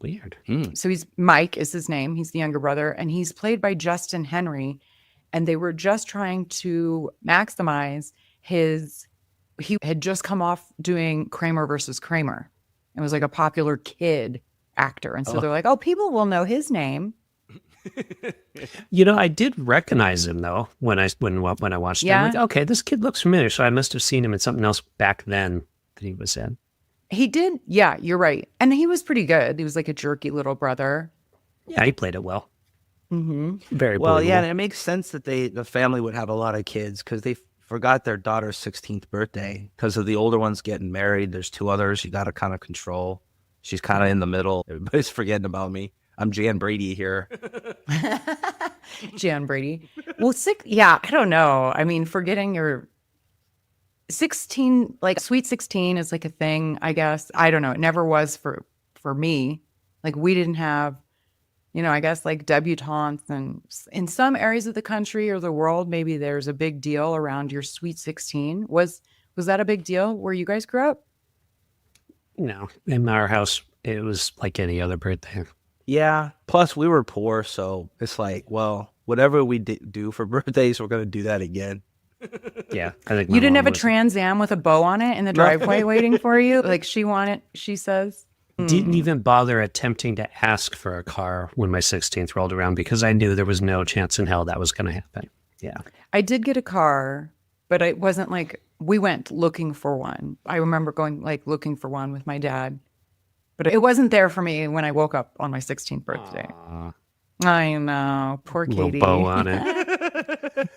Weird. So Mike is his name. He's the younger brother. And he's played by Justin Henry. And they were just trying to maximize he had just come off doing Kramer versus Kramer. It was like a popular kid actor. And so they're like, oh, people will know his name. I did recognize him though when I watched him. Like, okay, this kid looks familiar, so I must have seen him in something else back then that he was in. He did, yeah, you're right, and he was pretty good. He was like a jerky little brother. Yeah, he played it well. Mm-hmm. Very well. believable. Yeah, and it makes sense that the family would have a lot of kids because they forgot their daughter's 16th birthday because of the older ones getting married. There's 2 others you got to kind of control. She's kind of in the middle. Everybody's forgetting about me. I'm Jan Brady here. Jan Brady. Well, I don't know. I mean, forgetting your 16, like sweet 16 is like a thing, I guess. I don't know. It never was for me. Like we didn't have, I guess like debutantes, and in some areas of the country or the world, maybe there's a big deal around your sweet 16. Was that a big deal where you guys grew up? No, in our house, it was like any other birthday. Yeah. Plus, we were poor, so it's like, well, whatever we do for birthdays, we're going to do that again. Yeah. I think you didn't have a Trans Am with a bow on it in the driveway waiting for you? Like she says? Didn't even bother attempting to ask for a car when my 16th rolled around because I knew there was no chance in hell that was going to happen. Yeah. I did get a car, but it wasn't like we went looking for one. I remember going like looking for one with my dad. But it wasn't there for me when I woke up on my 16th birthday. Aww. I know. Poor Katie. Little bow on it.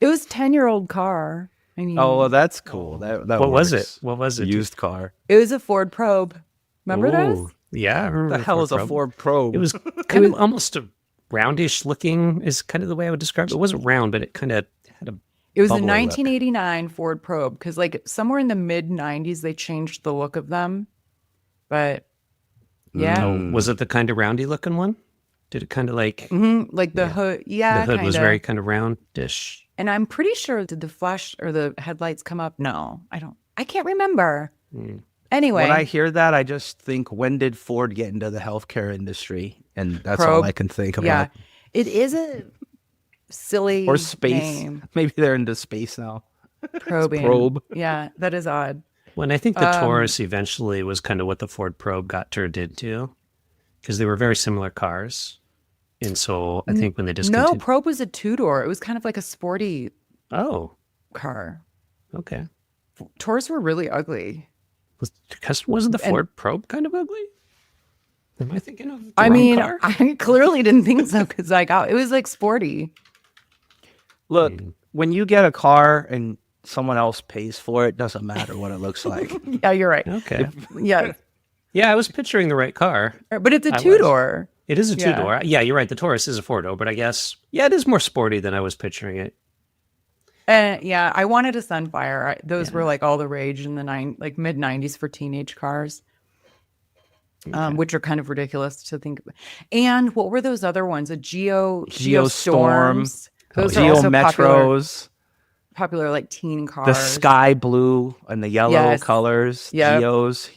It was a 10-year-old car. I mean, well, that's cool. That what was works. it? What was it? Used car. It was a Ford Probe. Remember those? Yeah, I remember. What the hell is a Ford Probe? It was kind of almost a roundish looking is kind of the way I would describe it. It wasn't round, but it kind of had a It was a bubble 1989 Ford Probe because like somewhere in the mid-90s, they changed the look of them. But yeah. Was it the kind of roundy looking one? Did it kind of like... Mm-hmm. Like the hood, yeah, the hood was kinda. very kind of roundish. And I'm pretty sure, did the flash or the headlights come up? No, I can't remember. Anyway. When I hear that, I just think, when did Ford get into the healthcare industry? And that's Probe. all I can think about. Yeah, it is a silly or space. name. Maybe they're into space now. Probing. Probe. Yeah, that is odd. When I think the Taurus eventually was kind of what the Ford Probe got turned into, because they were very similar cars. And so I think when they discontinued... No, Probe was a 2-door. It was kind of like a sporty car. Okay. Taurus were really ugly. Wasn't the Ford Probe kind of ugly? Am I thinking of the I wrong mean, car? I clearly didn't think so because it was like sporty. Look, when you get a car and someone else pays for it, doesn't matter what it looks like. Yeah, you're right. Okay. Yeah. Yeah, I was picturing the right car. But it's a 2-door. It is a Yeah. two-door. Yeah, you're right. The Taurus is a four-door, but I guess, yeah, it is more sporty than I was picturing it. Yeah, I wanted a Sunfire. Those were like all the rage in the mid 90s for teenage cars. Which are kind of ridiculous to think about. And what were those other ones? Geostorms. Those are also Metros. popular like teen cars. The sky blue and the yellow colors. Geos.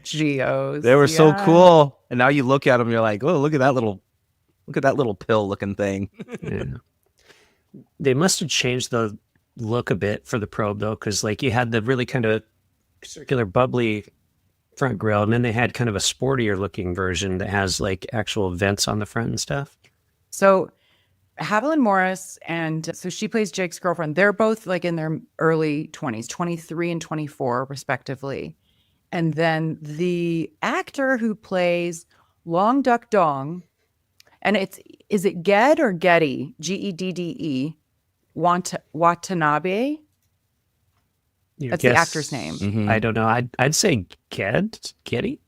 Geos. They were so cool. And now you look at them, you're like, oh, look at that little pill looking thing. Yeah. They must have changed the look a bit for the Probe though, because like you had the really kind of circular bubbly front grille, and then they had kind of a sportier looking version that has like actual vents on the front and stuff. So Haviland Morris, and so she plays Jake's girlfriend. They're both like in their early 20s, 23 and 24 respectively. And then the actor who plays Long Duck Dong, and is it Ged or Getty? Gedde Watanabe? That's the actor's name. Mm-hmm. I don't know. I'd say Getty?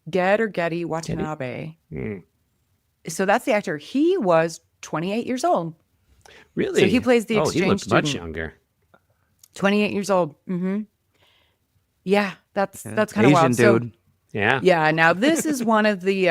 Ged or Getty Watanabe. So that's the actor. He was 28 years old. Really? So he plays the exchange he looks student. much younger. 28 years old. Mm-hmm. Yeah, that's kind of Asian wild. dude. Yeah. Yeah. Now this is one of the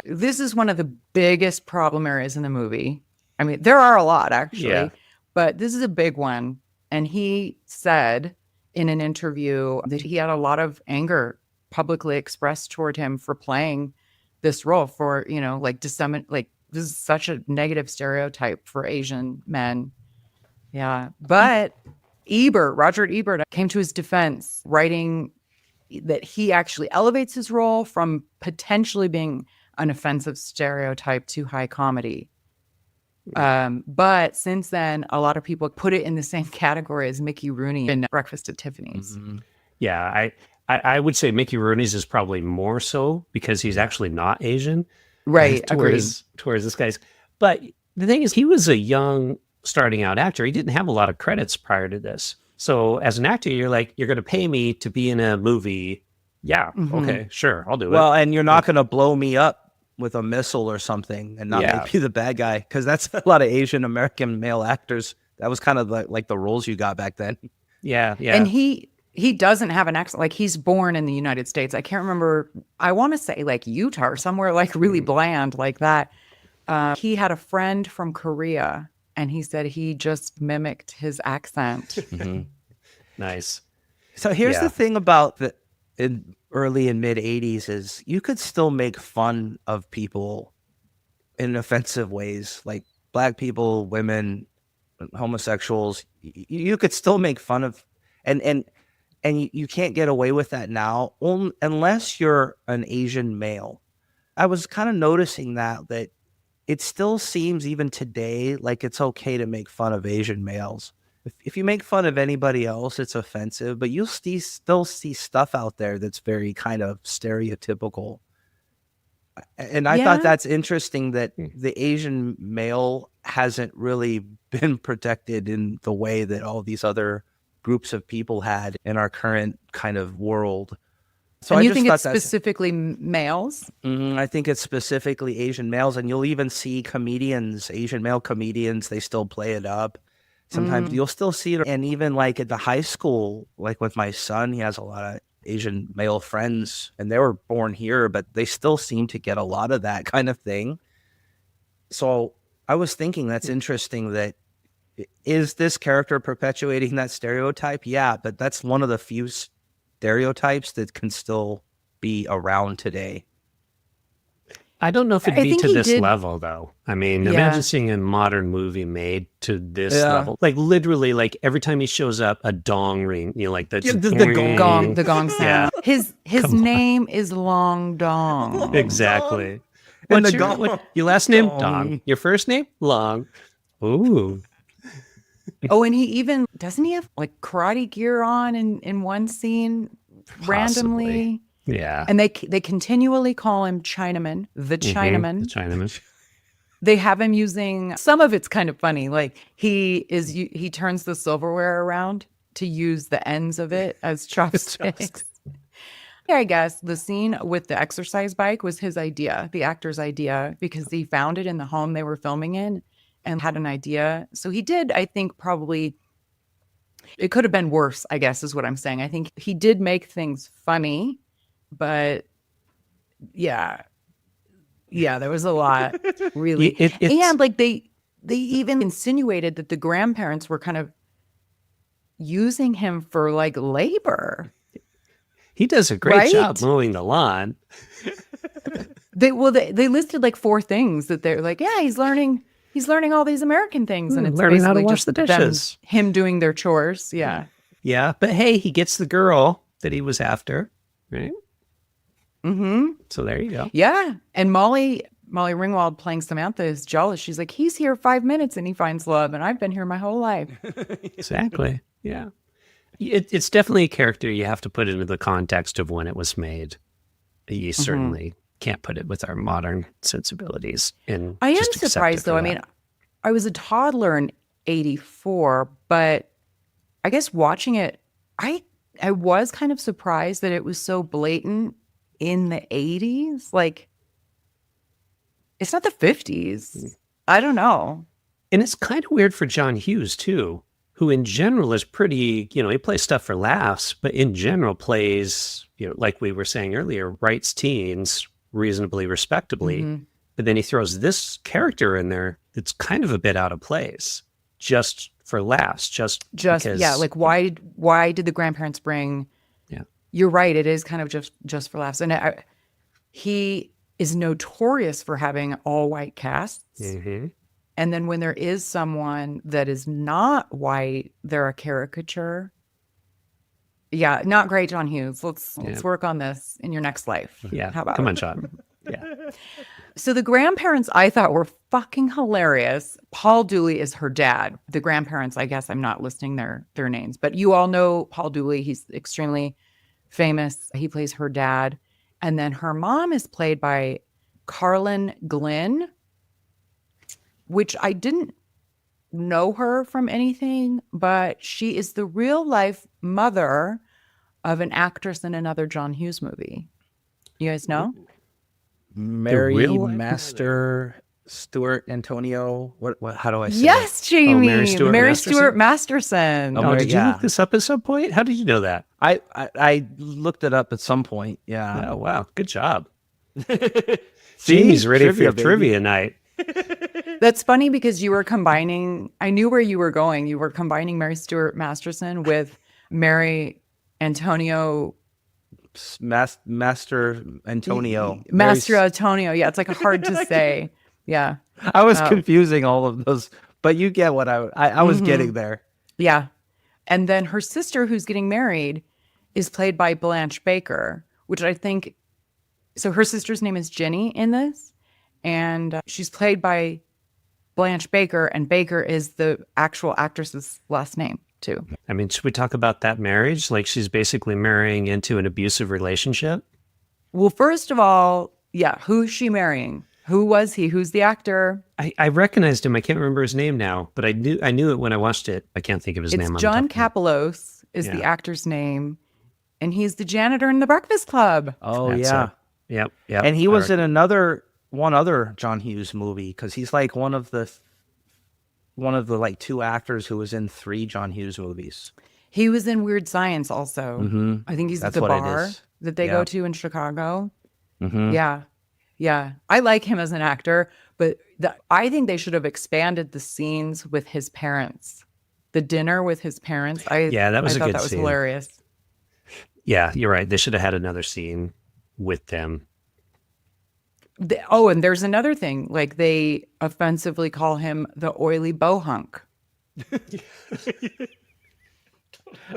biggest problem areas in the movie. I mean, there are a lot actually, but this is a big one. And he said in an interview that he had a lot of anger publicly expressed toward him for playing this role for, this is such a negative stereotype for Asian men. Yeah. But Roger Ebert came to his defense, writing that he actually elevates his role from potentially being an offensive stereotype to high comedy. But since then, a lot of people put it in the same category as Mickey Rooney in Breakfast at Tiffany's. Mm-hmm. Yeah, I would say Mickey Rooney's is probably more so because he's actually not Asian. Right, towards this guy's. But the thing is, he was a young starting out actor. He didn't have a lot of credits prior to this. So as an actor, you're like, you're going to pay me to be in a movie. Yeah, okay, sure, I'll do it. Well, and you're not going to blow me up with a missile or something and not make you the bad guy, because that's a lot of Asian American male actors. That was kind of like the roles you got back then. Yeah. And he doesn't have an accent. Like, he's born in the United States. I can't remember. I want to say like Utah or somewhere like really bland like that. He had a friend from Korea, and he said he just mimicked his accent. Nice. So here's the thing about the early and mid 80s is you could still make fun of people in offensive ways, like black people, women, homosexuals. You could still make fun of, and you can't get away with that now unless you're an Asian male. I was kind of noticing that it still seems even today like it's okay to make fun of Asian males. If you make fun of anybody else, it's offensive, but you'll still see stuff out there that's very kind of stereotypical. And I thought that's interesting that the Asian male hasn't really been protected in the way that all these other groups of people had in our current kind of world. So and I you just think thought it's specifically males? I think it's specifically Asian males, and you'll even see comedians, Asian male comedians, they still play it up. Sometimes you'll still see it. And even like at the high school, like with my son, he has a lot of Asian male friends, and they were born here, but they still seem to get a lot of that kind of thing. So I was thinking that's interesting. That is this character perpetuating that stereotype? Yeah, but that's one of the few stereotypes that can still be around today. I don't know if it'd be to this level, though. I mean, imagine seeing a modern movie made to this level. Like, literally, like, every time he shows up, a dong ring, like the gong sound. Yeah. His name is Long Dong. Exactly. What's your last name? Dong. Your first name? Long. Ooh. Oh, and he even, doesn't he have, like, karate gear on in one scene randomly? Yeah. And they continually call him Chinaman, the Chinaman. The Chinaman. They have him using, some of it's kind of funny. Like he turns the silverware around to use the ends of it as chopsticks. I guess the scene with the exercise bike was his idea, the actor's idea, because he found it in the home they were filming in and had an idea. So he did, I think, probably, it could have been worse, I guess, is what I'm saying. I think he did make things funny, but yeah, there was a lot, really. And like they even insinuated that the grandparents were kind of using him for like labor. He does a great job mowing the lawn. They listed like 4 things that they're like, yeah, he's learning all these American things, and it's learning how to basically wash just the dishes. him doing their chores. Yeah. Yeah, but hey, he gets the girl that he was after, right? Mm-hmm. So there you go. Yeah, and Molly Ringwald playing Samantha is jealous. She's like, he's here 5 minutes and he finds love, and I've been here my whole life. Exactly. Yeah. It's definitely a character you have to put into the context of when it was made. You certainly can't put it with our modern sensibilities. And I am surprised, though. I mean, I was a toddler in 84, but I guess watching it, I was kind of surprised that it was so blatant in the 80s. Like, it's not the 50s. I don't know. And it's kind of weird for John Hughes, too, who in general is pretty, he plays stuff for laughs, but in general plays, like we were saying earlier, writes teens reasonably respectably. Mm-hmm. But then he throws this character in there that's kind of a bit out of place, just for laughs, just because, yeah. Like why did the grandparents bring? Yeah, you're right. It is kind of just for laughs, and he is notorious for having all white casts. Mm-hmm. And then when there is someone that is not white, they're a caricature. Yeah, not great, John Hughes. Let's work on this in your next life. Yeah, how about come on, John. Yeah. So the grandparents I thought were fucking hilarious. Paul Dooley is her dad. The grandparents, I guess I'm not listing their names, but you all know Paul Dooley. He's extremely famous. He plays her dad. And then her mom is played by Carlin Glynn, which I didn't know her from anything, but she is the real life mother of an actress in another John Hughes movie. You guys know? Mary Master Stewart Antonio. What? How do I say? Yes, Jamie. Mary Stuart Masterson. Oh, did you look this up at some point? How did you know that? I looked it up at some point. Yeah. Oh, wow. Good job. Jamie's ready for your trivia night. That's funny because you were combining, I knew where you were going. You were combining Mary Stuart Masterson with Mary Antonio. Master Antonio. Master Antonio. Yeah, it's like hard to say. Yeah. I was confusing all of those, but you get what I was getting there. Yeah. And then her sister who's getting married is played by Blanche Baker, which I think, so her sister's name is Jenny in this. And she's played by Blanche Baker, and Baker is the actual actress's last name, too. I mean, should we talk about that marriage? Like, she's basically marrying into an abusive relationship? Well, first of all, yeah, who's she marrying? Who was he? Who's the actor? I recognized him. I can't remember his name now, but I knew it when I watched it. I can't think of his name. It's John Kapelos is the actor's name, and he's the janitor in The Breakfast Club. Oh, yeah. Yep. And he was in one other John Hughes movie, because he's like one of the like 2 actors who was in 3 John Hughes movies. He was in Weird Science also. Mm-hmm. I think he's at the bar that they go to in Chicago. Mm-hmm. Yeah. I like him as an actor, but I think they should have expanded the scenes with his parents. The dinner with his parents. That was I a thought good that was scene. hilarious. Yeah, you're right. They should have had another scene with them. And there's another thing. Like, they offensively call him the oily bohunk.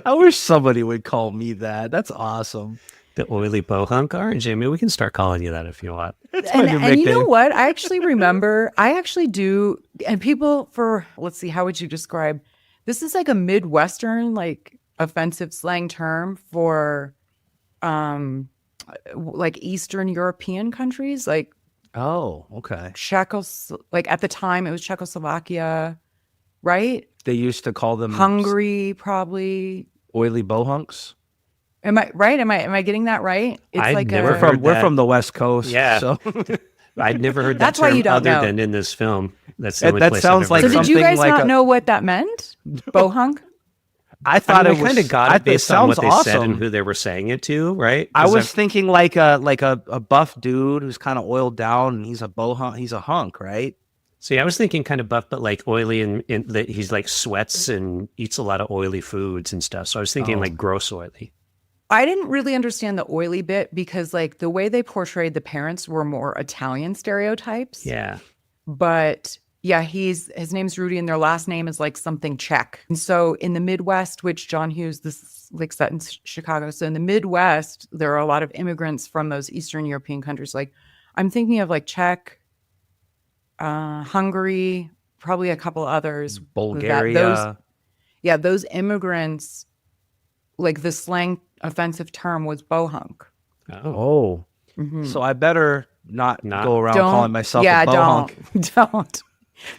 I wish somebody would call me that. That's awesome. The oily bohunk. All right, Jamie, we can start calling you that if you want. That's my new And you know nickname. what? I actually do. And people let's see, how would you describe? This is like a Midwestern, like offensive slang term for like Eastern European countries, like okay. Like at the time it was Czechoslovakia, right? They used to call them Hungary, probably. oily bohunks. Am I right? Am I getting that right? It's I'd like never a, heard We're that. from the West Coast. Yeah. So I'd never heard that That's why term you don't other know. than in this film. That's the That- only that place sounds I've ever like so heard did you something guys like not a- know what that meant? Bohunk? I thought I it mean, was kind of got I- it based on what they sounds said and awesome. who they were saying it to, right? I 'Cause was thinking like a buff dude who's kind of oiled down and he's a bohunk. He's a hunk, right? See, I was thinking kind of buff, but like oily, and that he's like sweats and eats a lot of oily foods and stuff. So I was thinking like gross oily. I didn't really understand the oily bit because like the way they portrayed the parents were more Italian stereotypes. Yeah. But yeah, his name's Rudy and their last name is like something Czech. And so in the Midwest, which John Hughes, this is like set in Chicago. So in the Midwest, there are a lot of immigrants from those Eastern European countries. Like I'm thinking of like Czech, Hungary, probably a couple others. Bulgaria. Those immigrants, like the slang offensive term was bohunk. Oh. Mhm. So I better not go around Don't- calling myself yeah, a bohunk. don't.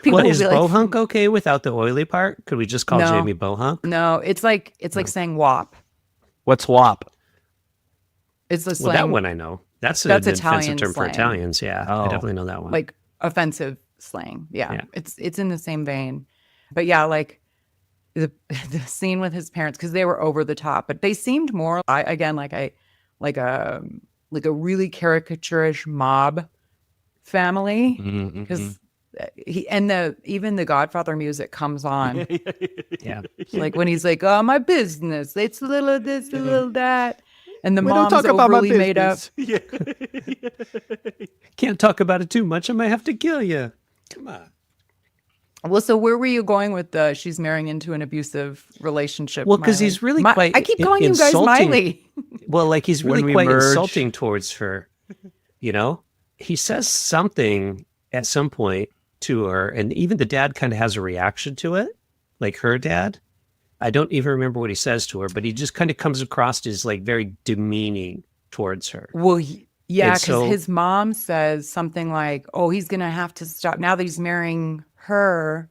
People Well, will is be like, bohunk okay without the oily part? Could we just call No. Jamie bohunk? No, it's like saying wop. What's WAP? It's the Well, slang. that one I know. That's an Italian offensive term for slang. Italians. Yeah, I Oh. definitely know that one. Like offensive slang. Yeah. Yeah. It's in the same vein. But yeah, like the scene with his parents, because they were over the top, but they seemed more like a really caricaturish mob family. Mm-hmm. Because even the Godfather music comes on. yeah. Like when he's like, "Oh, my business. It's a little this, a little that." And the We don't mom's talk about my overly made up. Can't talk about it too much. I might have to kill you. Come on. Well, so where were you going with the she's marrying into an abusive relationship? Well, because Miley? he's really quite. I keep calling you guys insulting. Miley. Well, like he's When really we quite merge. insulting towards her. You know, he says something at some point to her, and even the dad kind of has a reaction to it, like her dad. I don't even remember what he says to her, but he just kind of comes across as like very demeaning towards her. Well, yeah, And because so- his mom says something like, "Oh, he's gonna have to stop now that he's marrying her.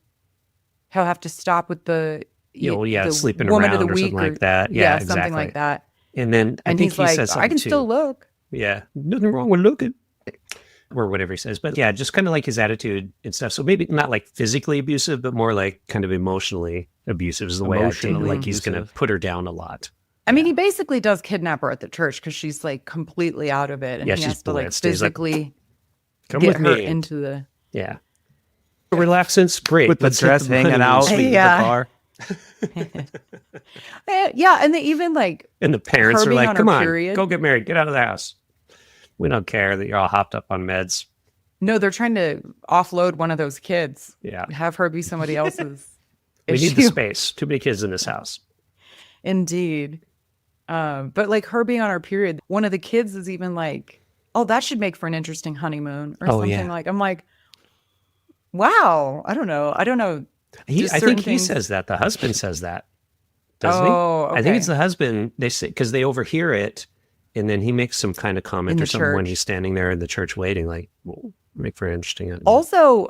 He'll have to stop with the the sleeping woman around of the or week something like that. Yeah, something exactly. like that." And then I And think he's he like, says something "I can too. still look." Yeah, nothing wrong with looking, or whatever he says. But yeah, just kind of like his attitude and stuff. So maybe not like physically abusive, but more like kind of emotionally abusive is the way I take it. Emotionally Like he's going to abusive. put her down a lot. I mean, he basically does kidnap her at the church because she's like completely out of it, and Yeah, he she's has to like blitzed. He's like, physically Come get with her me. into the. Yeah. Relaxance, great. With the Let's hit dress money. hanging out Sweet. in Yeah. the car. Yeah, and they even like And the parents her are being like, on her come on, period. go get married. Get out of the house. We don't care that you're all hopped up on meds. no, they're trying to offload one of those kids. Yeah. Have her be somebody else's. We need the issue. space. Too many kids in this house. Indeed. But like her being on her period, one of the kids is even like, "Oh, that should make for an interesting honeymoon," or Oh, something yeah. like. I'm like, wow. I don't know. Just I certain think he things- says that. The husband says that. Doesn't Oh, he? I think okay. it's the husband. They say because they overhear it, and then he makes some kind of comment In or the something when church. he's standing there in the church waiting. Like, well, make for an interesting. Also,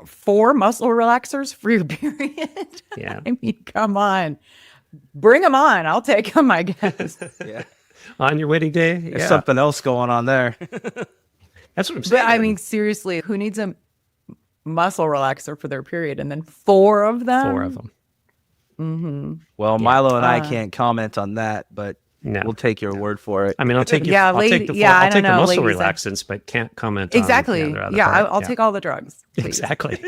4 muscle relaxers for your period. Yeah. I mean, come on. Bring them on. I'll take them, I guess. Yeah. On your wedding day. There's Yeah. something else going on there. That's what I'm saying. But I mean, seriously, who needs a muscle relaxer for their period? And then 4 of them? 4 of them. Mm-hmm. Well, Milo and I Uh, can't comment on that, but No. we'll take your word for it. I mean, I'll take your, Yeah, I'll lady- take the, yeah, I I'll take don't the know, muscle ladies, relaxants, but can't comment Exactly. on the other Yeah, part. I'll take all the drugs. please. Exactly.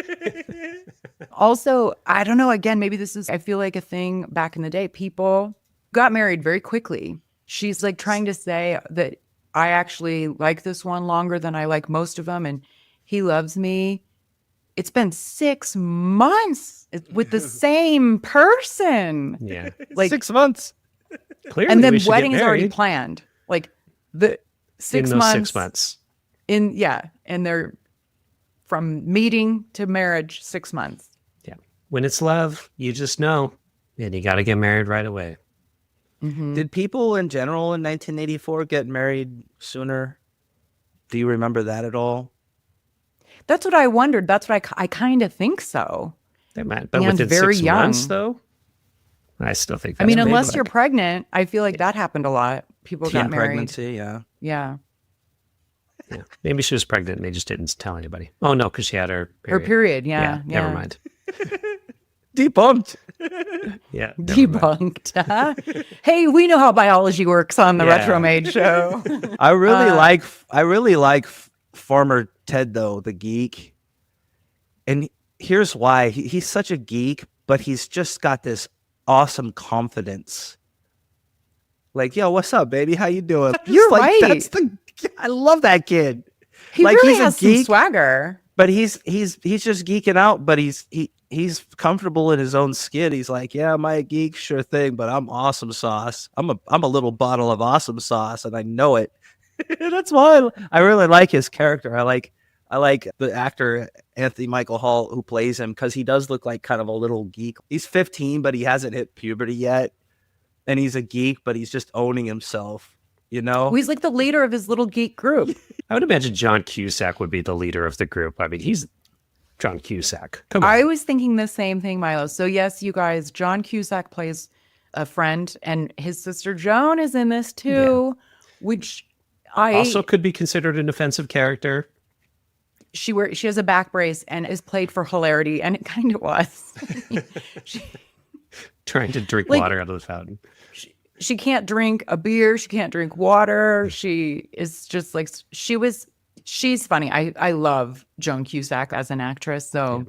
Also, I don't know, again, maybe this is, I feel like a thing back in the day. People got married very quickly. She's like trying to say that I actually like this one longer than I like most of them, and he loves me. It's been 6 months with the same person. Yeah. Like 6 months. Clearly, and then we should get wedding is already married planned. Like the 6 in those months. 6 months. And they're from meeting to marriage 6 months. Yeah. When it's love, you just know, and you got to get married right away. Mm-hmm. Did people in general in 1984 get married sooner? Do you remember that at all? That's what I wondered. That's what I kind of think so. They might, but Man's within very 6 young. months, though. I still think. I mean, that's unless big. you're pregnant, I feel like that happened a lot. People got Teen married. pregnancy, yeah. Yeah. Yeah. Maybe she was pregnant and they just didn't tell anybody. Oh no, because she had her period. Her period. Yeah. Never mind. Debunked. Yeah. Debunked. Hey, we know how biology works on the Retro Made show. I really like Farmer Ted though, the geek. And here's why. He's such a geek, but he's just got this awesome confidence. Like, yo, what's up, baby? How you doing? You're right. I love that kid. He like, really he's has a geek, some swagger. but he's just geeking out. But he's comfortable in his own skin. He's like, yeah, am I a geek? Sure thing, but I'm awesome sauce. I'm a little bottle of awesome sauce, and I know it. That's why I really like his character. I like the actor Anthony Michael Hall who plays him because he does look like kind of a little geek. He's 15, but he hasn't hit puberty yet, and he's a geek, but he's just owning himself. You know, He's like the leader of his little geek group. I would imagine John Cusack would be the leader of the group. I mean, he's John Cusack. Come on. I was thinking the same thing, Milo. So yes, you guys, John Cusack plays a friend, and his sister Joan is in this too, which I also could be considered an offensive character. She has a back brace and is played for hilarity, and it kind of was. Trying to drink Like, water out of the fountain. She can't drink a beer. She can't drink water. She is just like, she's funny. I love Joan Cusack as an actress. So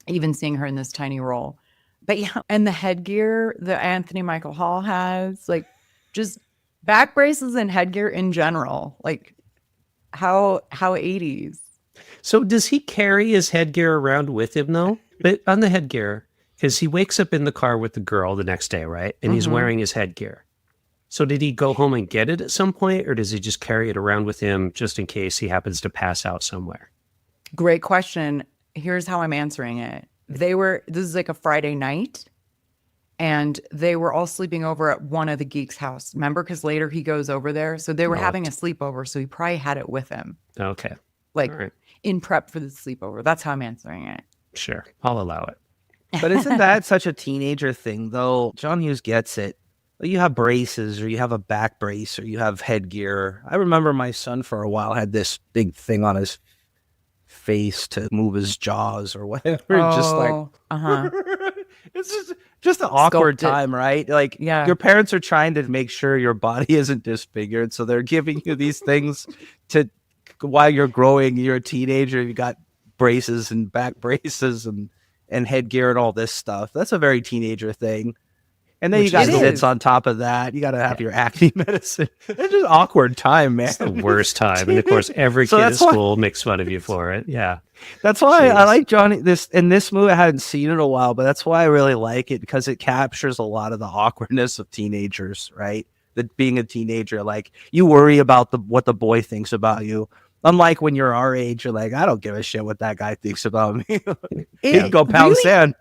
even seeing her in this tiny role, but yeah. And the headgear that Anthony Michael Hall has, like just back braces and headgear in general, like how 80s. So does he carry his headgear around with him though? But on the headgear, because he wakes up in the car with the girl the next day, right? And he's wearing his headgear. So did he go home and get it at some point, or does he just carry it around with him just in case he happens to pass out somewhere? Great question. Here's how I'm answering it. This is like a Friday night, and they were all sleeping over at one of the geeks' house. Remember? Because later he goes over there. So they were having a sleepover, so he probably had it with him. Okay. Like right. in prep for the sleepover. That's how I'm answering it. Sure. I'll allow it. But isn't that such a teenager thing, though? John Hughes gets it. You have braces, or you have a back brace, or you have headgear. I remember my son for a while had this big thing on his face to move his jaws or whatever. Just like, it's just an awkward time, right? Like, your parents are trying to make sure your body isn't disfigured, so they're giving you these things to while you're growing. You're a teenager. You got braces and back braces and headgear and all this stuff. That's a very teenager thing. And then you got zits on top of that. You got to have your acne medicine. It's just an awkward time, man. It's the worst time. And of course, every kid at school makes fun of you for it. Yeah. That's why I like Johnny. This movie, I hadn't seen it in a while, but that's why I really like it, because it captures a lot of the awkwardness of teenagers, right? That being a teenager, like you worry about what the boy thinks about you. Unlike when you're our age, you're like, I don't give a shit what that guy thinks about me. He can go pound sand.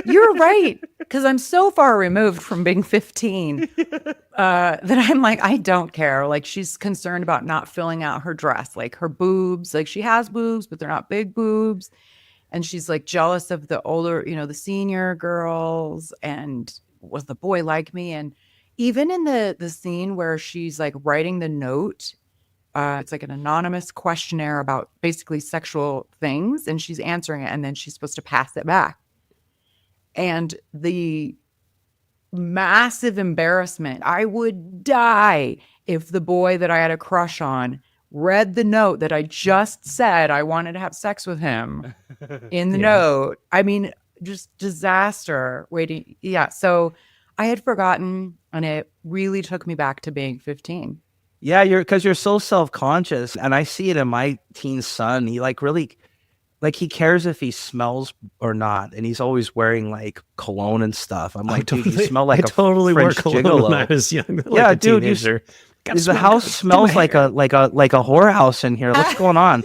You're right. Because I'm so far removed from being 15 that I'm like, I don't care. Like, she's concerned about not filling out her dress, like her boobs. Like, she has boobs, but they're not big boobs. And she's like jealous of the older, the senior girls. And was the boy like me? And even in the scene where she's like writing the note, it's like an anonymous questionnaire about basically sexual things, and she's answering it, and then she's supposed to pass it back. And the massive embarrassment, I would die if the boy that I had a crush on read the note that I just said I wanted to have sex with him in the note. I mean, just disaster waiting. Yeah. So I had forgotten, and it really took me back to being 15. Yeah, because you're so self-conscious, and I see it in my teen son. He really he cares if he smells or not, and he's always wearing like cologne and stuff. I'm like, dude, you smell like a French gigolo. When I was young, yeah, dude, the house smells like a whorehouse in here. What's going on?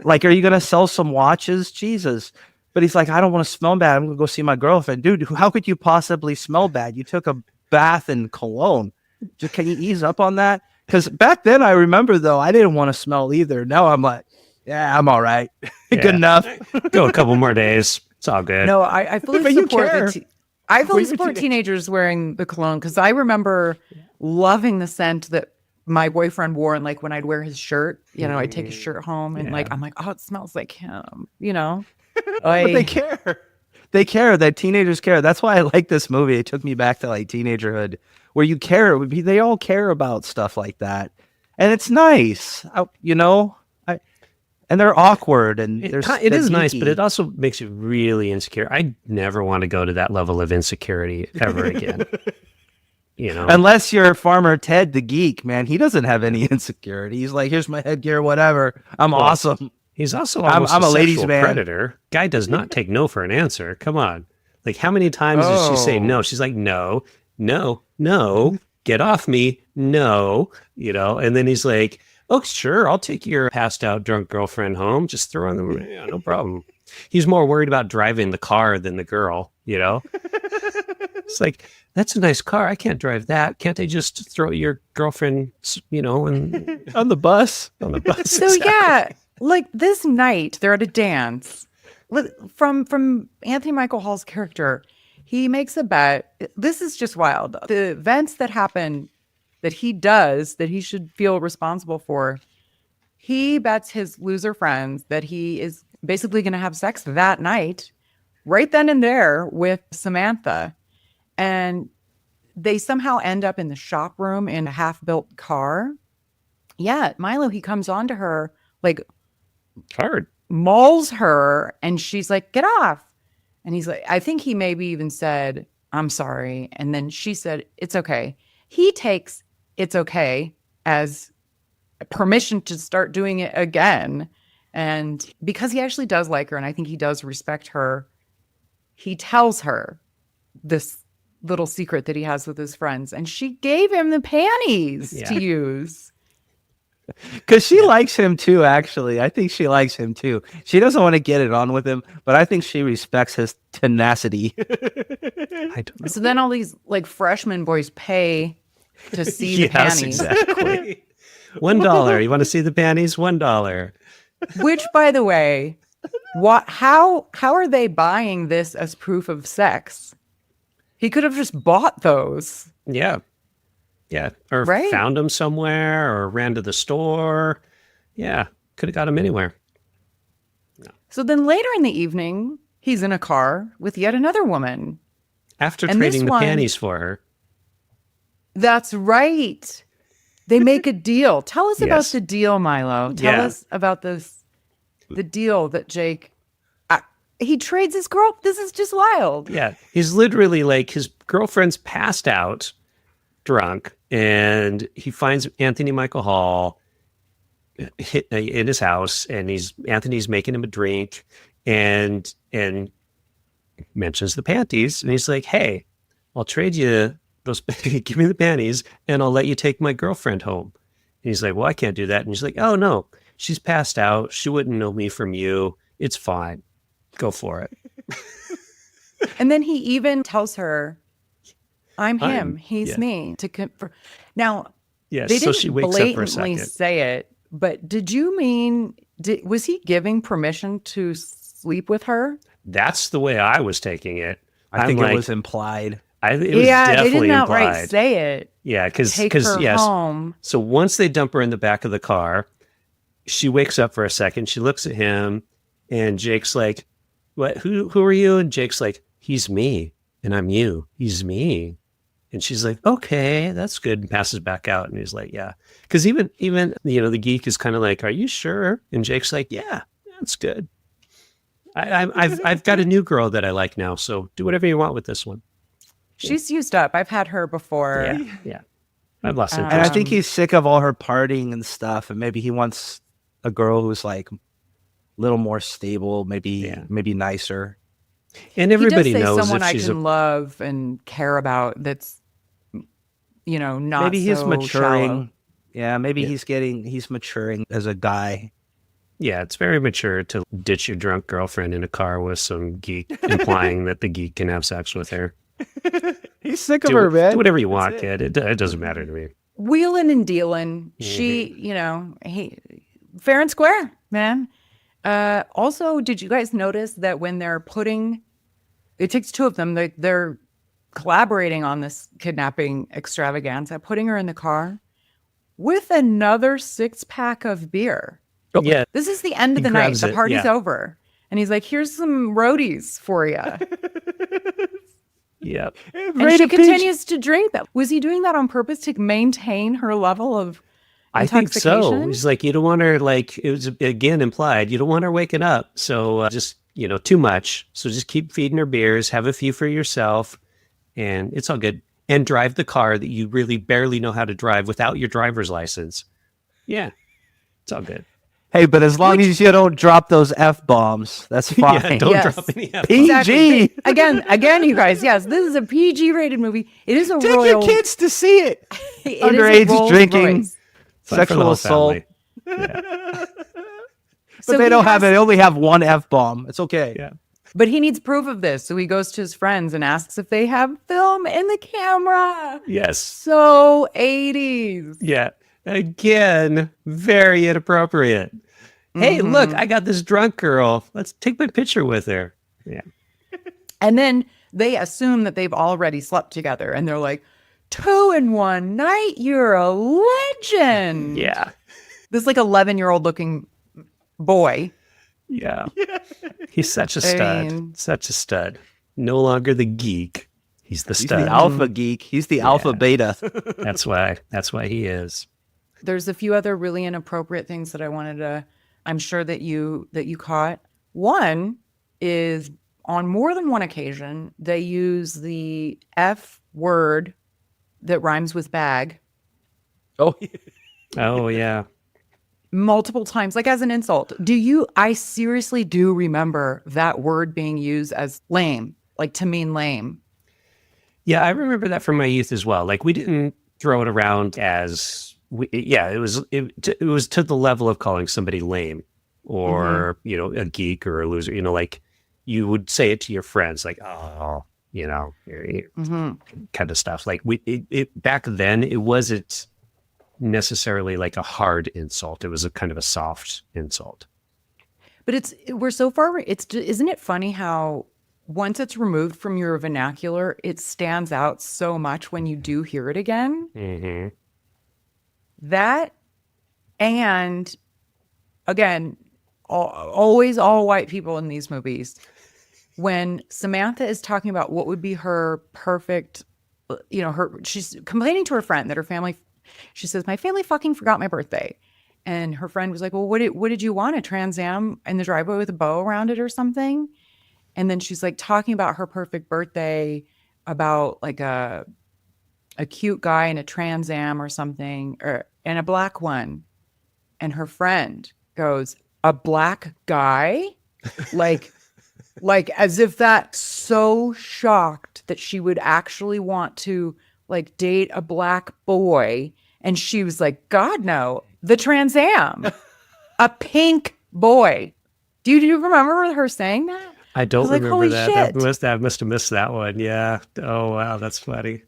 Like, are you gonna sell some watches? Jesus! But he's like, I don't want to smell bad. I'm gonna go see my girlfriend, dude. How could you possibly smell bad? You took a bath in cologne. Can you ease up on that? Because back then, I remember, though, I didn't want to smell either. Now I'm like, yeah, I'm all right. Good enough. Go a couple more days. It's all good. No, I fully support I fully support teenagers wearing the cologne because I remember loving the scent that my boyfriend wore, and like when I'd wear his shirt, I'd take his shirt home and I'm like, oh, it smells like him, But they care. They care. That teenagers care. That's why I like this movie. It took me back to like teenagerhood, where you care. They all care about stuff like that, and it's nice. And they're awkward, and it is nice, but it also makes you really insecure. I never want to go to that level of insecurity ever again. Unless you're Farmer Ted the geek, man, he doesn't have any insecurity. He's like, here's my headgear, whatever. I'm awesome. He's also almost I'm a ladies' sexual man. predator. Guy does not take no for an answer. Come on. Like, how many times does she say no? She's like, no, get off me, no, and then he's like, oh, sure, I'll take your passed out drunk girlfriend home. Just throw on the, no problem. He's more worried about driving the car than the girl, It's like, that's a nice car. I can't drive that. Can't I just throw your girlfriend, and on the bus? On the bus. So yeah, like this night they're at a dance. From Anthony Michael Hall's character, he makes a bet. This is just wild. The events that happen that he does that he should feel responsible for. He bets his loser friends that he is basically going to have sex that night, right then and there with Samantha. And they somehow end up in the shop room in a half-built car. Yeah, Milo, he comes on to her, like, hard, mauls her, and she's like, get off. And he's like, I think he maybe even said, I'm sorry. And then she said, it's okay. He takes it's okay as permission to start doing it again. And because he actually does like her, and I think he does respect her, he tells her this little secret that he has with his friends, and she gave him the panties to use. Because she likes him too, actually. I think she likes him too. She doesn't want to get it on with him, but I think she respects his tenacity. I don't know. So then all these like freshman boys pay to see the panties. Exactly. $1. You want to see the panties? $1. Which, by the way, how are they buying this as proof of sex? He could have just bought those. Yeah. Yeah. Or found them somewhere or ran to the store. Yeah. Could have got them anywhere. No. So then later in the evening, he's in a car with yet another woman. After trading the panties for her. That's right. They make a deal. Tell us about the deal, Milo. Tell us about the deal that Jake... he trades his girl. This is just wild. Yeah. He's literally like, his girlfriend's passed out, drunk, and he finds Anthony Michael Hall in his house, and Anthony's making him a drink and mentions the panties, and he's like, hey, I'll trade you those, give me the panties, and I'll let you take my girlfriend home. And he's like, well, I can't do that. And he's like, oh, no, she's passed out. She wouldn't know me from you. It's fine. Go for it. And then he even tells her, I'm him. He's me. Now, they didn't she wakes up for a blatantly second. say it, but did you mean, was he giving permission to sleep with her? That's the way I was taking it. I think it was implied. It was definitely they didn't outright implied. say it. Yeah, because yes. Home. So once they dump her in the back of the car, she wakes up for a second. She looks at him, and Jake's like, "What? Who are you?" And Jake's like, "He's me, and I'm you. He's me." And she's like, "Okay, that's good," and passes back out. And he's like, "Yeah," because even the geek is kind of like, "Are you sure?" And Jake's like, "Yeah, that's good. I've got a new girl that I like now, so do whatever you want with this one." She's used up. I've had her before. Yeah. I've lost interest. And I think he's sick of all her partying and stuff, and maybe he wants a girl who's like a little more stable, maybe nicer. And everybody he does say knows someone if I she's can love and care about. That's not. Maybe he's so maturing. shallow. Yeah, maybe he's maturing as a guy. Yeah, it's very mature to ditch your drunk girlfriend in a car with some geek, implying that the geek can have sex with her. He's sick of her, man. Do whatever you want, kid. It doesn't matter to me. Wheeling and dealing. She, he fair and square, man. Also, did you guys notice that when they're it takes two of them, they're collaborating on this kidnapping extravaganza, putting her in the car with another 6-pack of beer. Oh, yeah. This is the end of the night. The party's over. And he's like, here's some roadies for you. Yep. And she continues to drink that. Was he doing that on purpose to maintain her level of I think intoxication? so. He's like, you don't want her, like, it was again implied, you don't want her waking up. So just, too much. So just keep feeding her beers, have a few for yourself, and it's all good. And drive the car that you really barely know how to drive without your driver's license. Yeah, it's all good. Hey, but as long as you don't drop those F-bombs, that's fine. Yeah, don't drop any F-bombs. PG. Exactly. Again, you guys, yes, this is a PG-rated movie. It is a Take royal... your kids to see it. It Underage drinking, Fun for the sexual whole assault. family. Yeah. But they don't have it. They only have one F-bomb. It's okay. Yeah. But he needs proof of this. So he goes to his friends and asks if they have film in the camera. Yes. So 80s. Yeah. Again, very inappropriate. Hey, look, I got this drunk girl. Let's take my picture with her. Yeah. And then they assume that they've already slept together. And they're like, 2 in 1 night, you're a legend. Yeah. This like 11-year-old looking boy. Yeah. He's such a stud. Such a stud. No longer the geek. He's the stud. He's the alpha geek. He's the alpha beta. That's why he is. There's a few other really inappropriate things that I wanted to, I'm sure that you caught. One is on more than one occasion, they use the F word that rhymes with bag. Oh, yeah. Multiple times, like as an insult. I seriously do remember that word being used as lame, like to mean lame. Yeah, I remember that from my youth as well. Like we didn't throw it around as, it was to the level of calling somebody lame or, a geek or a loser, like you would say it to your friends, like, oh, kind of stuff. Like back then it wasn't necessarily like a hard insult. It was a kind of a soft insult. But isn't it funny how once it's removed from your vernacular, it stands out so much when you do hear it again? Mm-hmm. That, and again, always all white people in these movies. When Samantha is talking about what would be her perfect, she's complaining to her friend that her family, she says, my family fucking forgot my birthday. And her friend was like, well, what did you want? A Trans Am in the driveway with a bow around it or something? And then she's like talking about her perfect birthday, about like a cute guy in a Trans Am or something, and a black one. And her friend goes, a black guy? like as if that's so shocked that she would actually want to like date a black boy. And she was like, God, no, the Trans Am, a pink boy. Do you remember her saying that? I don't remember holy that. Shit. I must have missed that one. Yeah. Oh, wow. That's funny.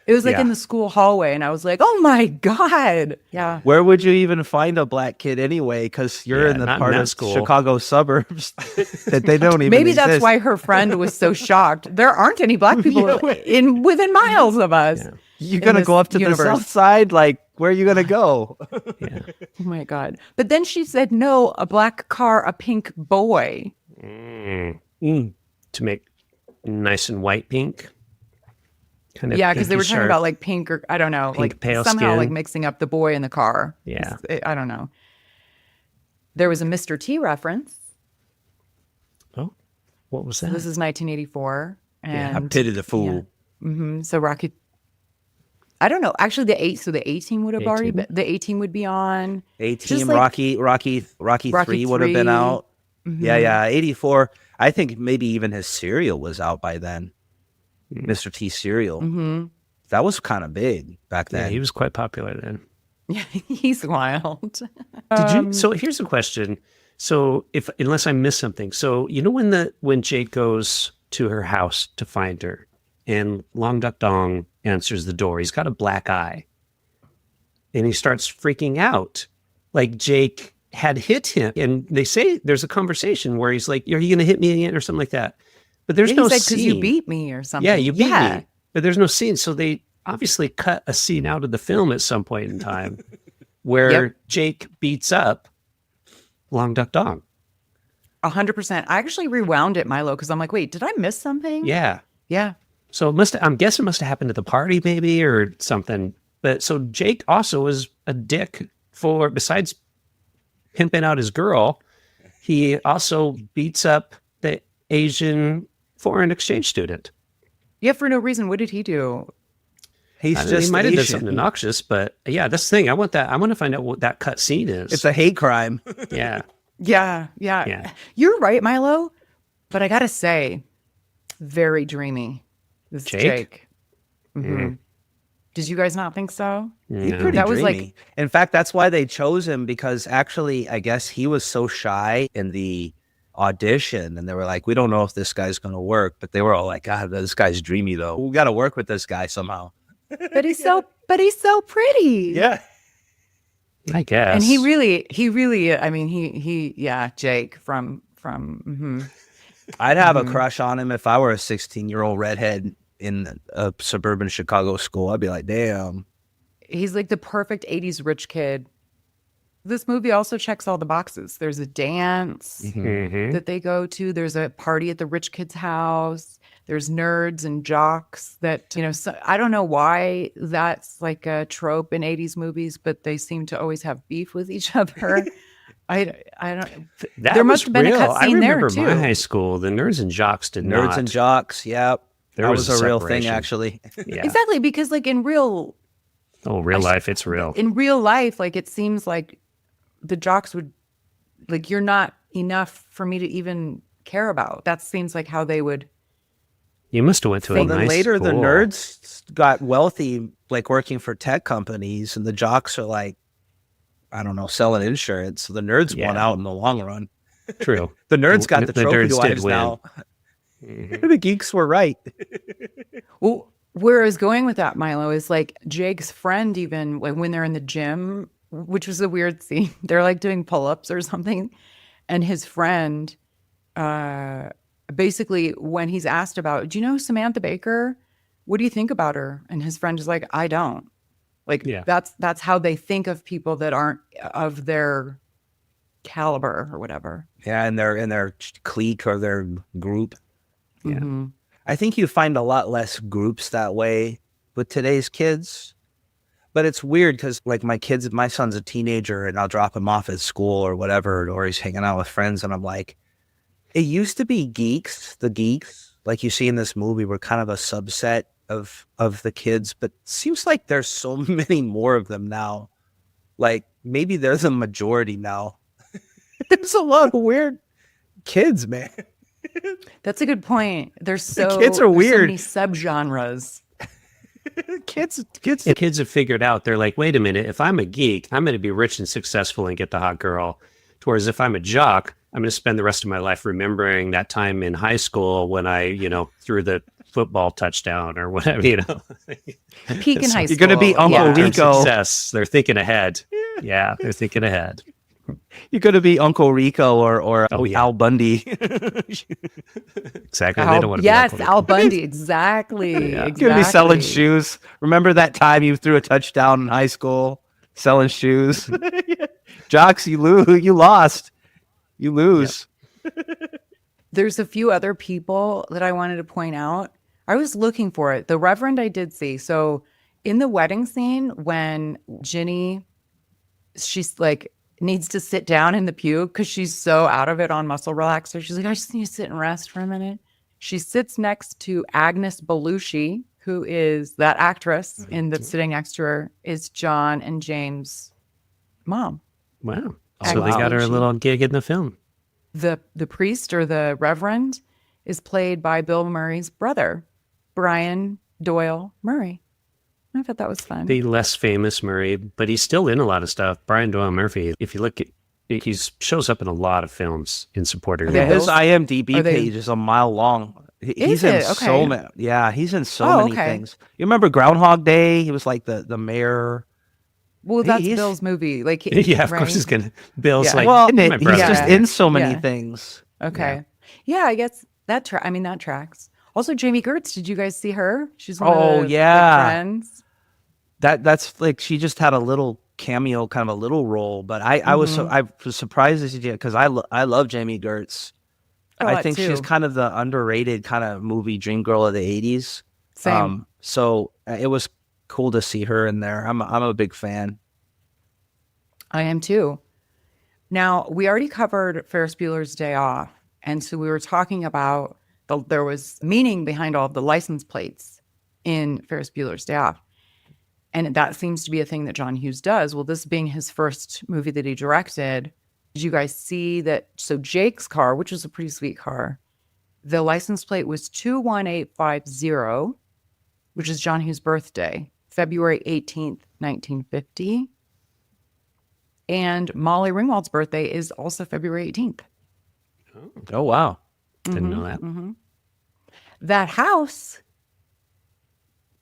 It was like in the school hallway, and I was like, oh my God. Yeah. Where would you even find a black kid anyway? Because you're in the part of Chicago suburbs that they don't even Maybe exist. that's why her friend was so shocked. There aren't any black people within miles of us. Yeah. You're going to go up to the south side? Like, where are you going to go? Yeah. Oh my God. But then she said, no, a black car, a pink boy. To make nice and white pink. Kind of because they were talking about like pink or I don't know, pink, like pale somehow skin. like mixing up the boy in the car. Yeah. I don't know. There was a Mr. T reference. Oh, what was that? So this is 1984. And I pity the fool. Yeah. So Rocky, I don't know. Actually, the 18 would have already been, the 18 would be on. 18, like, Rocky 3 would have been out. Mm-hmm. Yeah. 84. I think maybe even his cereal was out by then. Mr. T cereal. Mm-hmm. That was kind of big back then. Yeah, he was quite popular then. Yeah, he's wild. So here's a question. So unless I missed something. So when Jake goes to her house to find her and Long Duck Dong answers the door, he's got a black eye. And he starts freaking out. Like Jake had hit him. And they say there's a conversation where he's like, are you going to hit me again or something like that? But there's Yeah, no he said, 'cause scene. you beat me or something. Yeah, you beat Yeah. me. But there's no scene. So they obviously cut a scene out of the film at some point in time where Jake beats up Long Duck Dong. 100%. I actually rewound it, Milo, because I'm like, wait, did I miss something? Yeah. Yeah. So I'm guessing it must have happened at the party maybe or something. But so Jake also was a dick for, besides pimping out his girl, he also beats up the Asian foreign exchange student. Yeah, for no reason. What did he do? He might have done something obnoxious, but yeah, that's the thing. I want to find out what that cut scene is. It's a hate crime. Yeah. Yeah. You're right, Milo. But I got to say, very dreamy. This Jake. Mm-hmm. Did you guys not think so? He's pretty that dreamy. Was like, in fact, that's why they chose him, because actually, I guess he was so shy in the audition, and they were like, we don't know if this guy's going to work, but they were all like, God, this guy's dreamy though. We got to work with this guy somehow. But he's so pretty. Yeah. I guess. And he really, I mean, Jake from I'd have a crush on him if I were a 16-year-old redhead in a suburban Chicago school. I'd be like, damn. He's like the perfect 80s rich kid. This movie also checks all the boxes. There's a dance that they go to. There's a party at the rich kid's house. There's nerds and jocks that, so I don't know why that's like a trope in 80s movies, but they seem to always have beef with each other. I don't. There must have been a cut scene there too. I remember my high school. The nerds and jocks did not. Nerds and jocks, yep. That was a real thing, actually. Yeah. Exactly, because like in real life, it's real. In real life, like it seems like the jocks would, like, you're not enough for me to even care about. That seems like how they would. You must have went to a nice then later school. The nerds got wealthy, like working for tech companies, and the jocks are like, I don't know, selling insurance. So the nerds won out in the long run. True. The nerds got the trophy nerds did wives win. now. The geeks were right. Well, where I was going with that, Milo, is like Jake's friend, even when they're in the gym, which was a weird scene. They're like doing pull-ups or something. And his friend, basically when he's asked about, do you know Samantha Baker? What do you think about her? And his friend is like, I don't. Like, that's how they think of people that aren't of their caliber or whatever. Yeah, in their clique or their group. Yeah. Mm-hmm. I think you find a lot less groups that way with today's kids. But it's weird because, like, my son's a teenager, and I'll drop him off at school or whatever, or he's hanging out with friends, and I'm like, it used to be geeks. The geeks, like you see in this movie, were kind of a subset of the kids, but it seems like there's so many more of them now. Like, maybe they're the majority now. There's a lot of weird kids, man. That's a good point. The kids are weird. There's so many subgenres. Kids have figured out, they're like, wait a minute, if I'm a geek, I'm going to be rich and successful and get the hot girl. Whereas if I'm a jock, I'm going to spend the rest of my life remembering that time in high school when I, threw the football touchdown or whatever, Peak in high school. You're going to be Uncle Rico. Success. They're thinking ahead. Yeah, they're thinking ahead. You're going to be Uncle Rico or Al Bundy. Exactly. They don't want to be Uncle Rico. Al Bundy. Exactly. Yeah. You're going to be selling shoes. Remember that time you threw a touchdown in high school selling shoes? Jocks, you lost. You lose. Yep. There's a few other people that I wanted to point out. I was looking for it. The Reverend I did see. So in the wedding scene, when Ginny, she's like, needs to sit down in the pew because she's so out of it on muscle relaxer. She's like, I just need to sit and rest for a minute. She sits next to Agnes Belushi, who is that actress that's sitting next to her, is John and James' mom. Wow. So they got her a little gig in the film. The priest or the reverend is played by Bill Murray's brother, Brian Doyle Murray. I thought that was fun. The less famous Murray, but he's still in a lot of stuff. Brian Doyle Murphy, if you look at, he shows up in a lot in supporting roles. Yeah, his IMDb page is a mile long. He's in so many. Yeah, he's in so many things. You remember Groundhog Day? He was like the mayor. Well, that's Bill's movie. Like, of course he's gonna. Bill's like, well, my he's brother. just in so many things. Okay. Yeah, I guess That tracks. Also, Jamie Gertz, did you guys see her? She's one of the big yeah. friends. That's like she just had a little cameo, kind of a little role. But I was surprised that she did because I love Jamie Gertz. I think she's kind of the underrated kind of movie dream girl of the 80s. Same. So it was cool to see her in there. I'm a big fan. I am too. Now, we already covered Ferris Bueller's Day Off. And so we were talking about there was meaning behind all of the license plates in Ferris Bueller's Day Off. And that seems to be a thing that John Hughes does. Well, this being his first movie that he directed, did you guys see that? So Jake's car, which was a pretty sweet car, the license plate was 21850, which is John Hughes' birthday, February 18th, 1950. And Molly Ringwald's birthday is also February 18th. Oh, wow. Didn't know that. Mm-hmm. That house,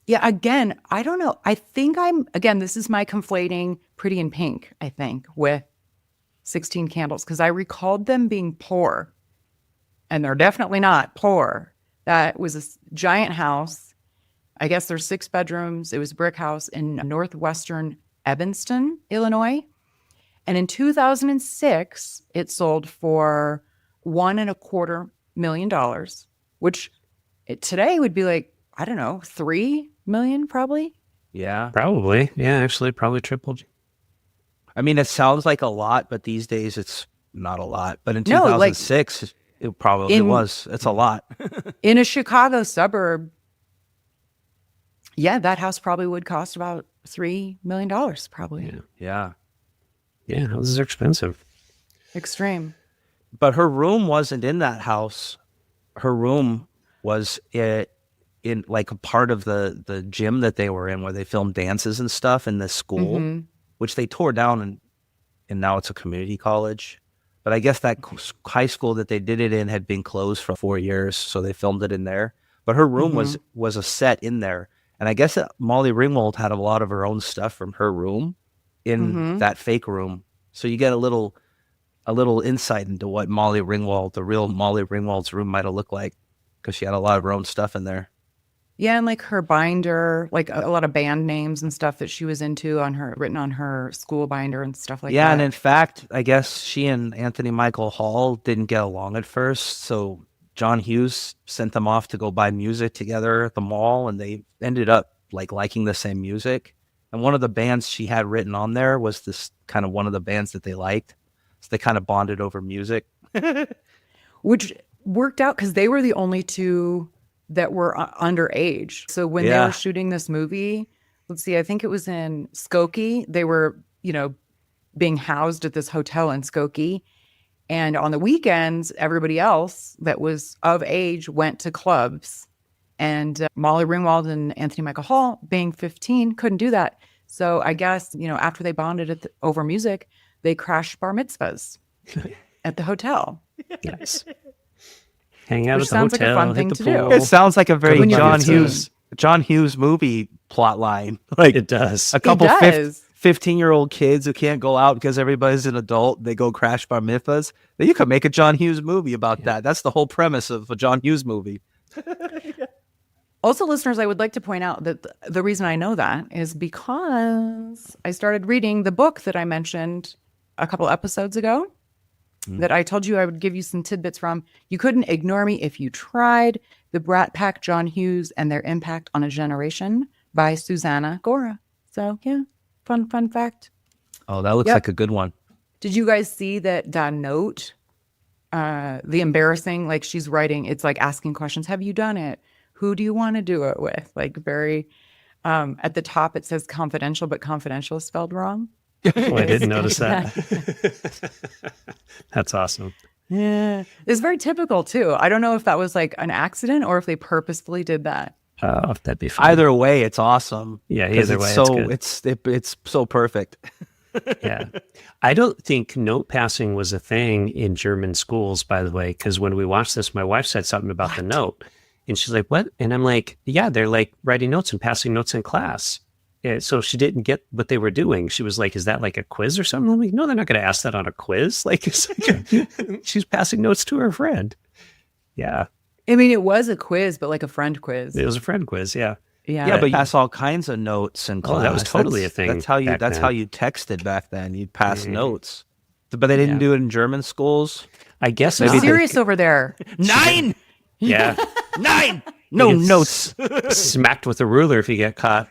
yeah, again, I don't know. I think this is my conflating Pretty in Pink, I think, with 16 Candles, because I recalled them being poor. And they're definitely not poor. That was a giant house. I guess there's 6 bedrooms. It was a brick house in northwestern Evanston, Illinois. And in 2006, it sold for $1.25 million, which today would be like, I don't know, 3 million probably. Yeah. Probably. Yeah, actually, probably tripled. I mean, it sounds like a lot, but these days it's not a lot. But in 2006, it probably was. It's a lot. In a Chicago suburb, yeah, that house probably would cost about $3 million, probably. Yeah. Yeah, houses are expensive. Extreme. But her room wasn't in that house. Her room was in like a part of the gym that they were in, where they filmed dances and stuff in this school, which they tore down, and now it's a community college. But I guess that high school that they did it in had been closed for 4 years, so they filmed it in there. But her room was a set in there. And I guess that Molly Ringwald had a lot of her own stuff from her room in that fake room. So you get a little insight into what Molly Ringwald, the real Molly Ringwald's room, might have looked like, because she had a lot of her own stuff in there. Yeah, and like her binder, like a lot of band names and stuff that she was into written on her school binder and stuff like that. Yeah, and in fact, I guess she and Anthony Michael Hall didn't get along at first, so John Hughes sent them off to go buy music together at the mall, and they ended up like liking the same music. And one of the bands she had written on there was this kind of one of the bands that they liked. So they kind of bonded over music. Which worked out because they were the only two that were underage. So when they were shooting this movie, let's see, I think it was in Skokie. They were, being housed at this hotel in Skokie. And on the weekends, everybody else that was of age went to clubs. And Molly Ringwald and Anthony Michael Hall, being 15, couldn't do that. So I guess, after they bonded over music, they crashed bar mitzvahs at the hotel. Nice. Hang out Which at the sounds hotel, like a fun hit thing the to pool. do. It sounds like a very When John Hughes movie plot line. Like, it does. A couple It does. 15-year-old kids who can't go out because everybody's an adult. They go crash bar mitzvahs. Then you could make a John Hughes movie about that. That's the whole premise of a John Hughes movie. Also, listeners, I would like to point out that the reason I know that is because I started reading the book that I mentioned a couple episodes ago, that I told you I would give you some tidbits from. You Couldn't Ignore Me If You Tried, The Brat Pack, John Hughes, and Their Impact on a Generation by Susanna Gora. So, yeah, fun fact. Oh, that looks like a good one. Did you guys see that note? The embarrassing, like she's writing, it's like asking questions. Have you done it? Who do you want to do it with? Like very, at the top it says confidential, but confidential is spelled wrong. Oh, I didn't notice that. That's awesome. Yeah. It's very typical too. I don't know if that was like an accident or if they purposefully did that. Oh, that'd be fun. Either way, it's awesome. Yeah, either way, it's so perfect. Yeah. I don't think note passing was a thing in German schools, by the way, because when we watched this, my wife said something about the note. And she's like, what? And I'm like, yeah, they're like writing notes and passing notes in class. Yeah, so she didn't get what they were doing. She was like, is that like a quiz or something? I'm like, no, they're not going to ask that on a quiz. Like, it's like she's passing notes to her friend. Yeah. I mean, it was a quiz, but like a friend quiz. It was a friend quiz, yeah. Yeah, but you pass all kinds of notes in class. That was totally a thing. That's how you texted back then. You'd pass notes. But they didn't do it in German schools. I guess maybe serious over there. 9. Yeah. 9. No notes. Smacked with a ruler if you get caught.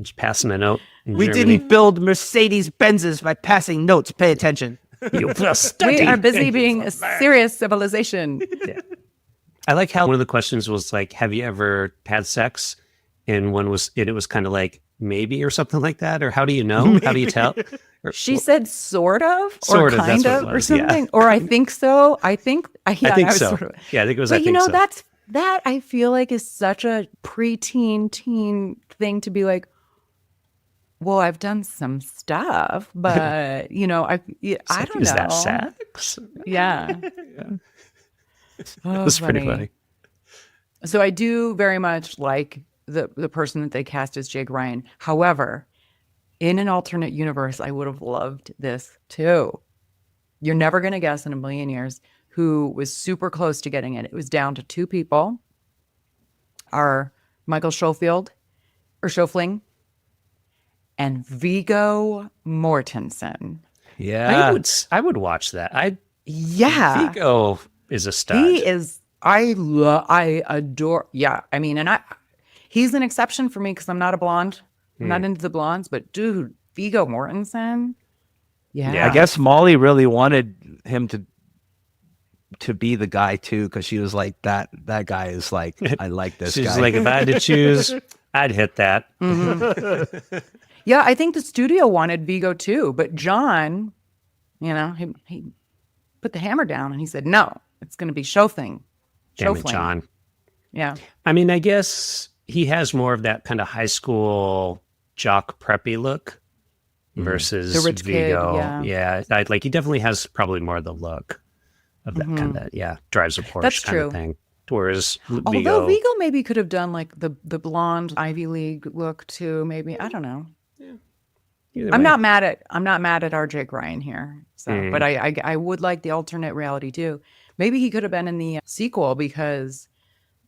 Just passing a note. We didn't build Mercedes Benzes by passing notes. Pay attention. You will study. We are busy being a serious civilization. Yeah. I like how one of the questions was like, have you ever had sex? And it was kind of like, maybe, or something like that. Or how do you know? Maybe. How do you tell? She said sort of, sort or of, kind of, or something. Yeah. Or I think so. I think so. Yeah, I think it was. But you know, that I feel like is such a preteen teen thing to be like, well, I've done some stuff, but you know, I don't know. Is that sex? Yeah. Oh, that's pretty funny. So I do very much like the person that they cast as Jake Ryan. However, in an alternate universe, I would have loved this too. You're never going to guess in a million years who was super close to getting it. It was down to 2 people. Are Michael Schofield and Viggo Mortensen. Yeah. I would watch that. Viggo is a stud. He is. I adore. Yeah. I mean, he's an exception for me because I'm not a blonde. I'm not into the blondes, but dude, Viggo Mortensen. Yeah. I guess Molly really wanted him to be the guy too, because she was like, that guy is like, I like this guy. She's like, if I had to choose, I'd hit that. Mm-hmm. Yeah, I think the studio wanted Viggo too, but John, you know, he put the hammer down and he said, no, it's going to be Schofling. Damn it, John. Yeah. I mean, I guess he has more of that kind of high school jock preppy look versus the rich Viggo. Kid, yeah. Like he definitely has probably more of the look of that kind of, drives a Porsche That's kind true. of thing. Whereas Although Viggo maybe could have done like the blonde Ivy League look too, maybe. I don't know. Yeah. I'm not mad at our Jake Ryan here. So, but I would like the alternate reality too. Maybe he could have been in the sequel because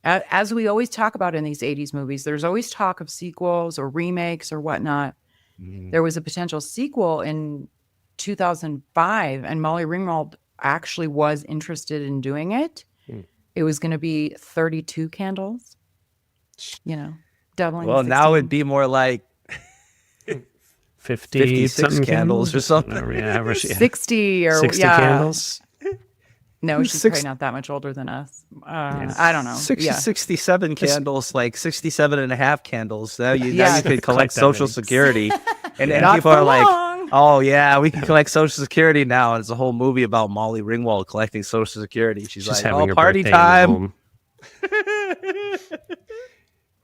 as we always talk about in these 80s movies, there's always talk of sequels or remakes or whatnot. There was a potential sequel in 2005 and Molly Ringwald actually was interested in doing it. It was going to be 32 candles, you know, doubling. Well, 16. now it'd be more like 56 candles or something. 60 or 60 candles. No, she's probably not that much older than us. I don't know. 67 candles, like 67 and a half candles. Now you could collect Social Security. And people are like, oh, yeah, we can collect Social Security now. And it's a whole movie about Molly Ringwald collecting Social Security. She's like, having her party birthday time.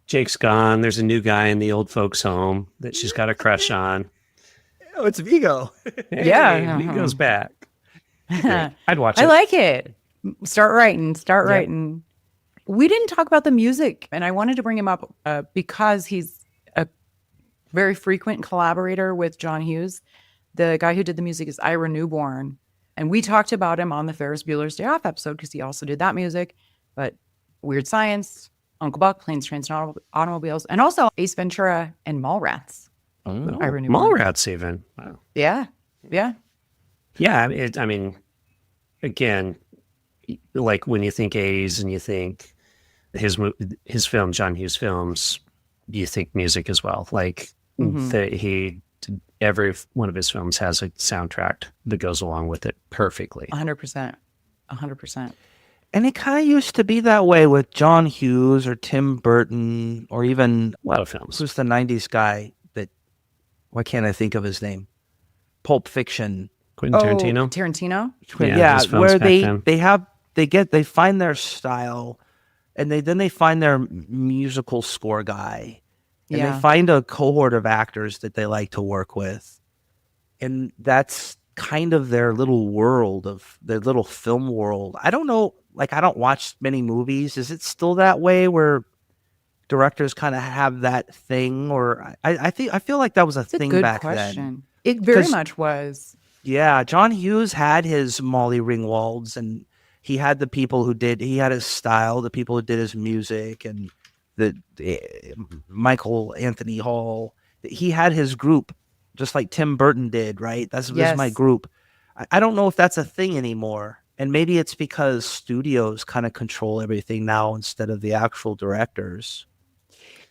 Jake's gone. There's a new guy in the old folks' home that she's got a crush on. Oh, it's Viggo. Hey, Viggo's back. I'd watch it. I like it. Start writing. We didn't talk about the music, and I wanted to bring him up because he's a very frequent collaborator with John Hughes. The guy who did the music is Ira Newborn, and we talked about him on the Ferris Bueller's Day Off episode because he also did that music. But Weird Science, Uncle Buck, Planes, Trains, and Automobiles, and also Ace Ventura and Mallrats. Ira Newborn. Mallrats even. Wow. Yeah. Yeah, I mean, again, like when you think 80s and you think his film, John Hughes films, you think music as well. Like every one of his films has a soundtrack that goes along with it perfectly. 100%. And it kind of used to be that way with John Hughes or Tim Burton or even a lot of films. Who's the 90s guy that, why can't I think of his name? Pulp Fiction. Quentin Tarantino. Yeah, where they find their style, and they find their musical score guy, and they find a cohort of actors that they like to work with, and that's kind of their little world of their little film world. I don't know, like I don't watch many movies. Is it still that way where directors kind of have that thing, or I feel like that was a thing back then. It very much was. Yeah, John Hughes had his Molly Ringwalds, and he had the people he had his style, the people who did his music, and the Michael Anthony Hall. He had his group, just like Tim Burton did, right? This is my group. I don't know if that's a thing anymore. And maybe it's because studios kind of control everything now instead of the actual directors.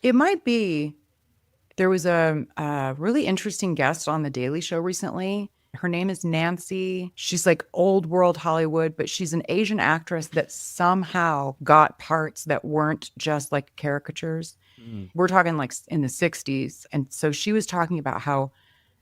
It might be. There was a really interesting guest on The Daily Show recently. Her name is Nancy. She's like old world Hollywood, but she's an Asian actress that somehow got parts that weren't just like caricatures. We're talking like in the 60s. And so she was talking about how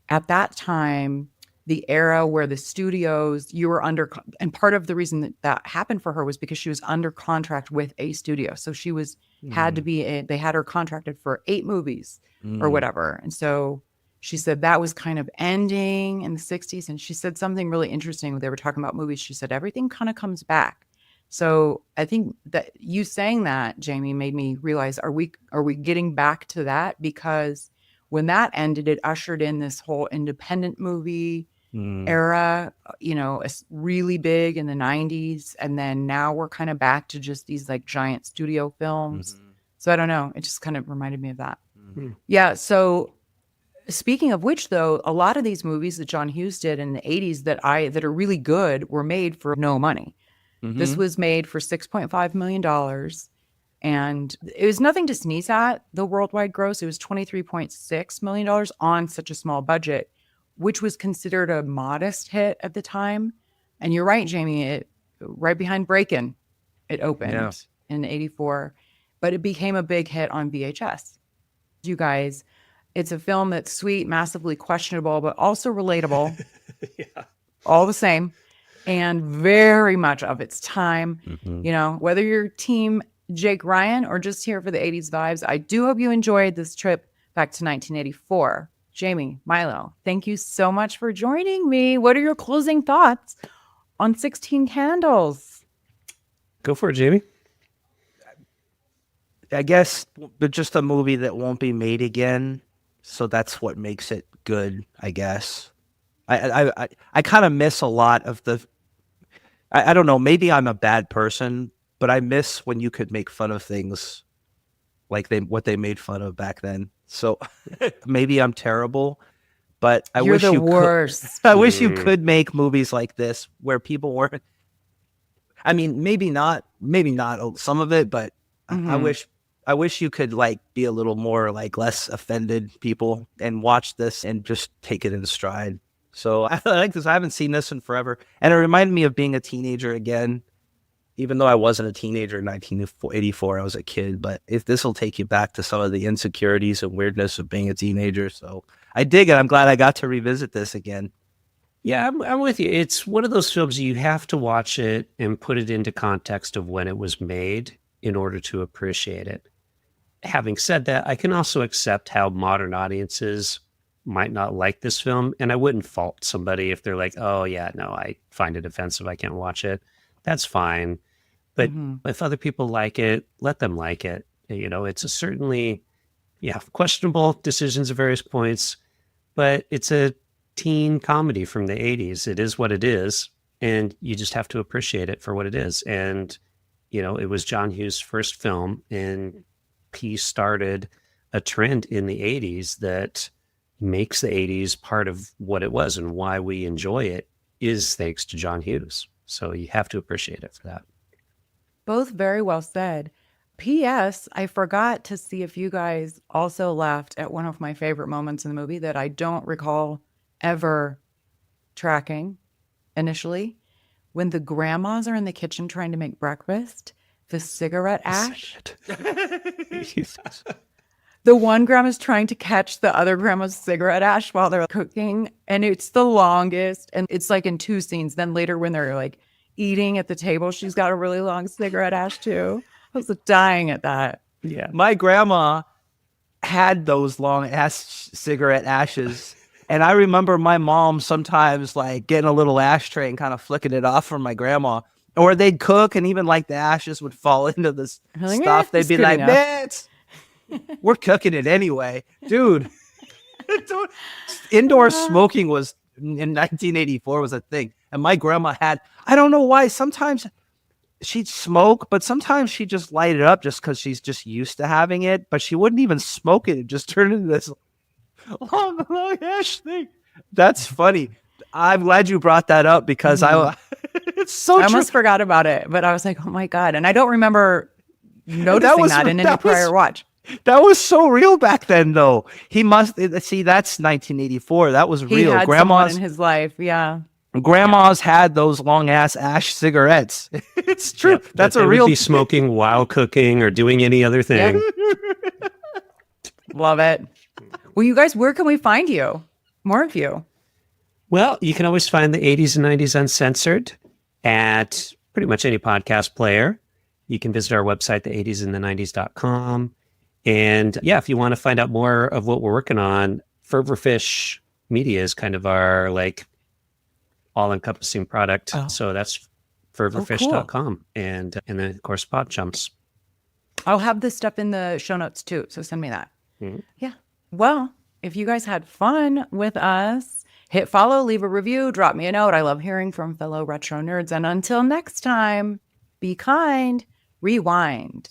at that time, the era where the studios, you were under, and part of the reason that happened for her was because she was under contract with a studio. So she was, had to be, they had her contracted for 8 movies or whatever. And so she said that was kind of ending in the 60s. And she said something really interesting when they were talking about movies. She said, everything kind of comes back. So I think that you saying that, Jamie, made me realize, are we getting back to that? Because when that ended, it ushered in this whole independent movie era, you know, really big in the 90s. And then now we're kind of back to just these like giant studio films. So I don't know. It just kind of reminded me of that. Yeah. So speaking of which, though, a lot of these movies that John Hughes did in the 80s that are really good were made for no money. This was made for $6.5 million. And it was nothing to sneeze at, the worldwide gross. It was $23.6 million on such a small budget, which was considered a modest hit at the time. And you're right, Jamie, right behind Breakin', it opened in 84. But it became a big hit on VHS. You guys, it's a film that's sweet, massively questionable, but also relatable. All the same. And very much of its time. You know, whether you're team Jake Ryan or just here for the 80s vibes, I do hope you enjoyed this trip back to 1984. Jamie, Milo, thank you so much for joining me. What are your closing thoughts on 16 Candles? Go for it, Jamie. I guess just a movie that won't be made again. So that's what makes it good, I guess. I kind of miss a lot of the... I don't know, maybe I'm a bad person, but I miss when you could make fun of things like what they made fun of back then. So maybe I'm terrible, but I wish you worst. I wish you could make movies like this where people weren't. I mean, maybe not some of it, but I wish you could like be a little more like less offended people and watch this and just take it in stride. So I like this. I haven't seen this in forever, and it reminded me of being a teenager again. Even though I wasn't a teenager in 1984, I was a kid. But if this will take you back to some of the insecurities and weirdness of being a teenager, so I dig it. I'm glad I got to revisit this again. Yeah, I'm with you. It's one of those films you have to watch it and put it into context of when it was made in order to appreciate it. Having said that, I can also accept how modern audiences might not like this film, and I wouldn't fault somebody if they're like, oh yeah, no, I find it offensive, I can't watch it. That's fine. But if other people like it, let them like it. You know, it's certainly, questionable decisions at various points, but it's a teen comedy from the 80s. It is what it is, and you just have to appreciate it for what it is. And, you know, it was John Hughes' first film, and he started a trend in the 80s that makes the 80s part of what it was, and why we enjoy it is thanks to John Hughes. So you have to appreciate it for that. Both very well said. P.S. I forgot to see if you guys also laughed at one of my favorite moments in the movie that I don't recall ever tracking initially. When the grandmas are in the kitchen trying to make breakfast, the cigarette ash. The one grandma's trying to catch the other grandma's cigarette ash while they're cooking. And it's the longest. And it's like in 2 scenes. Then later when they're like eating at the table, she's got a really long cigarette ash too. I was dying at that. Yeah. My grandma had those long cigarette ashes. And I remember my mom sometimes like getting a little ashtray and kind of flicking it off from my grandma. Or they'd cook and even like the ashes would fall into this stuff. They'd be like, man, we're cooking it anyway. Dude, indoor smoking was in 1984 was a thing. And my grandma had, I don't know why, sometimes she'd smoke, but sometimes she'd just light it up just because she's just used to having it. But she wouldn't even smoke it; it just turned into this long ash thing. That's funny. I'm glad you brought that up because it's so. I almost forgot about it, but I was like, oh my God, and I don't remember noticing that in any prior watch. That was so real back then, though. He must see. That's 1984. That was real. He had someone in his life, yeah. Grandmas had those long ass ash cigarettes. It's true. Yep, that's that a they real. Would be smoking while cooking or doing any other thing. Love it. Well, you guys, where can we find you? More of you. Well, you can always find the 80s and 90s Uncensored at pretty much any podcast player. You can visit our website, the80sandthe90s.com. And yeah, if you want to find out more of what we're working on, Fervorfish Media is kind of our like all-encompassing product. Oh. So that's fervorfish.com. And then, of course, Pod Chumps. I'll have this stuff in the show notes too. So send me that. Mm-hmm. Yeah. Well, if you guys had fun with us, hit follow, leave a review, drop me a note. I love hearing from fellow retro nerds. And until next time, be kind, rewind.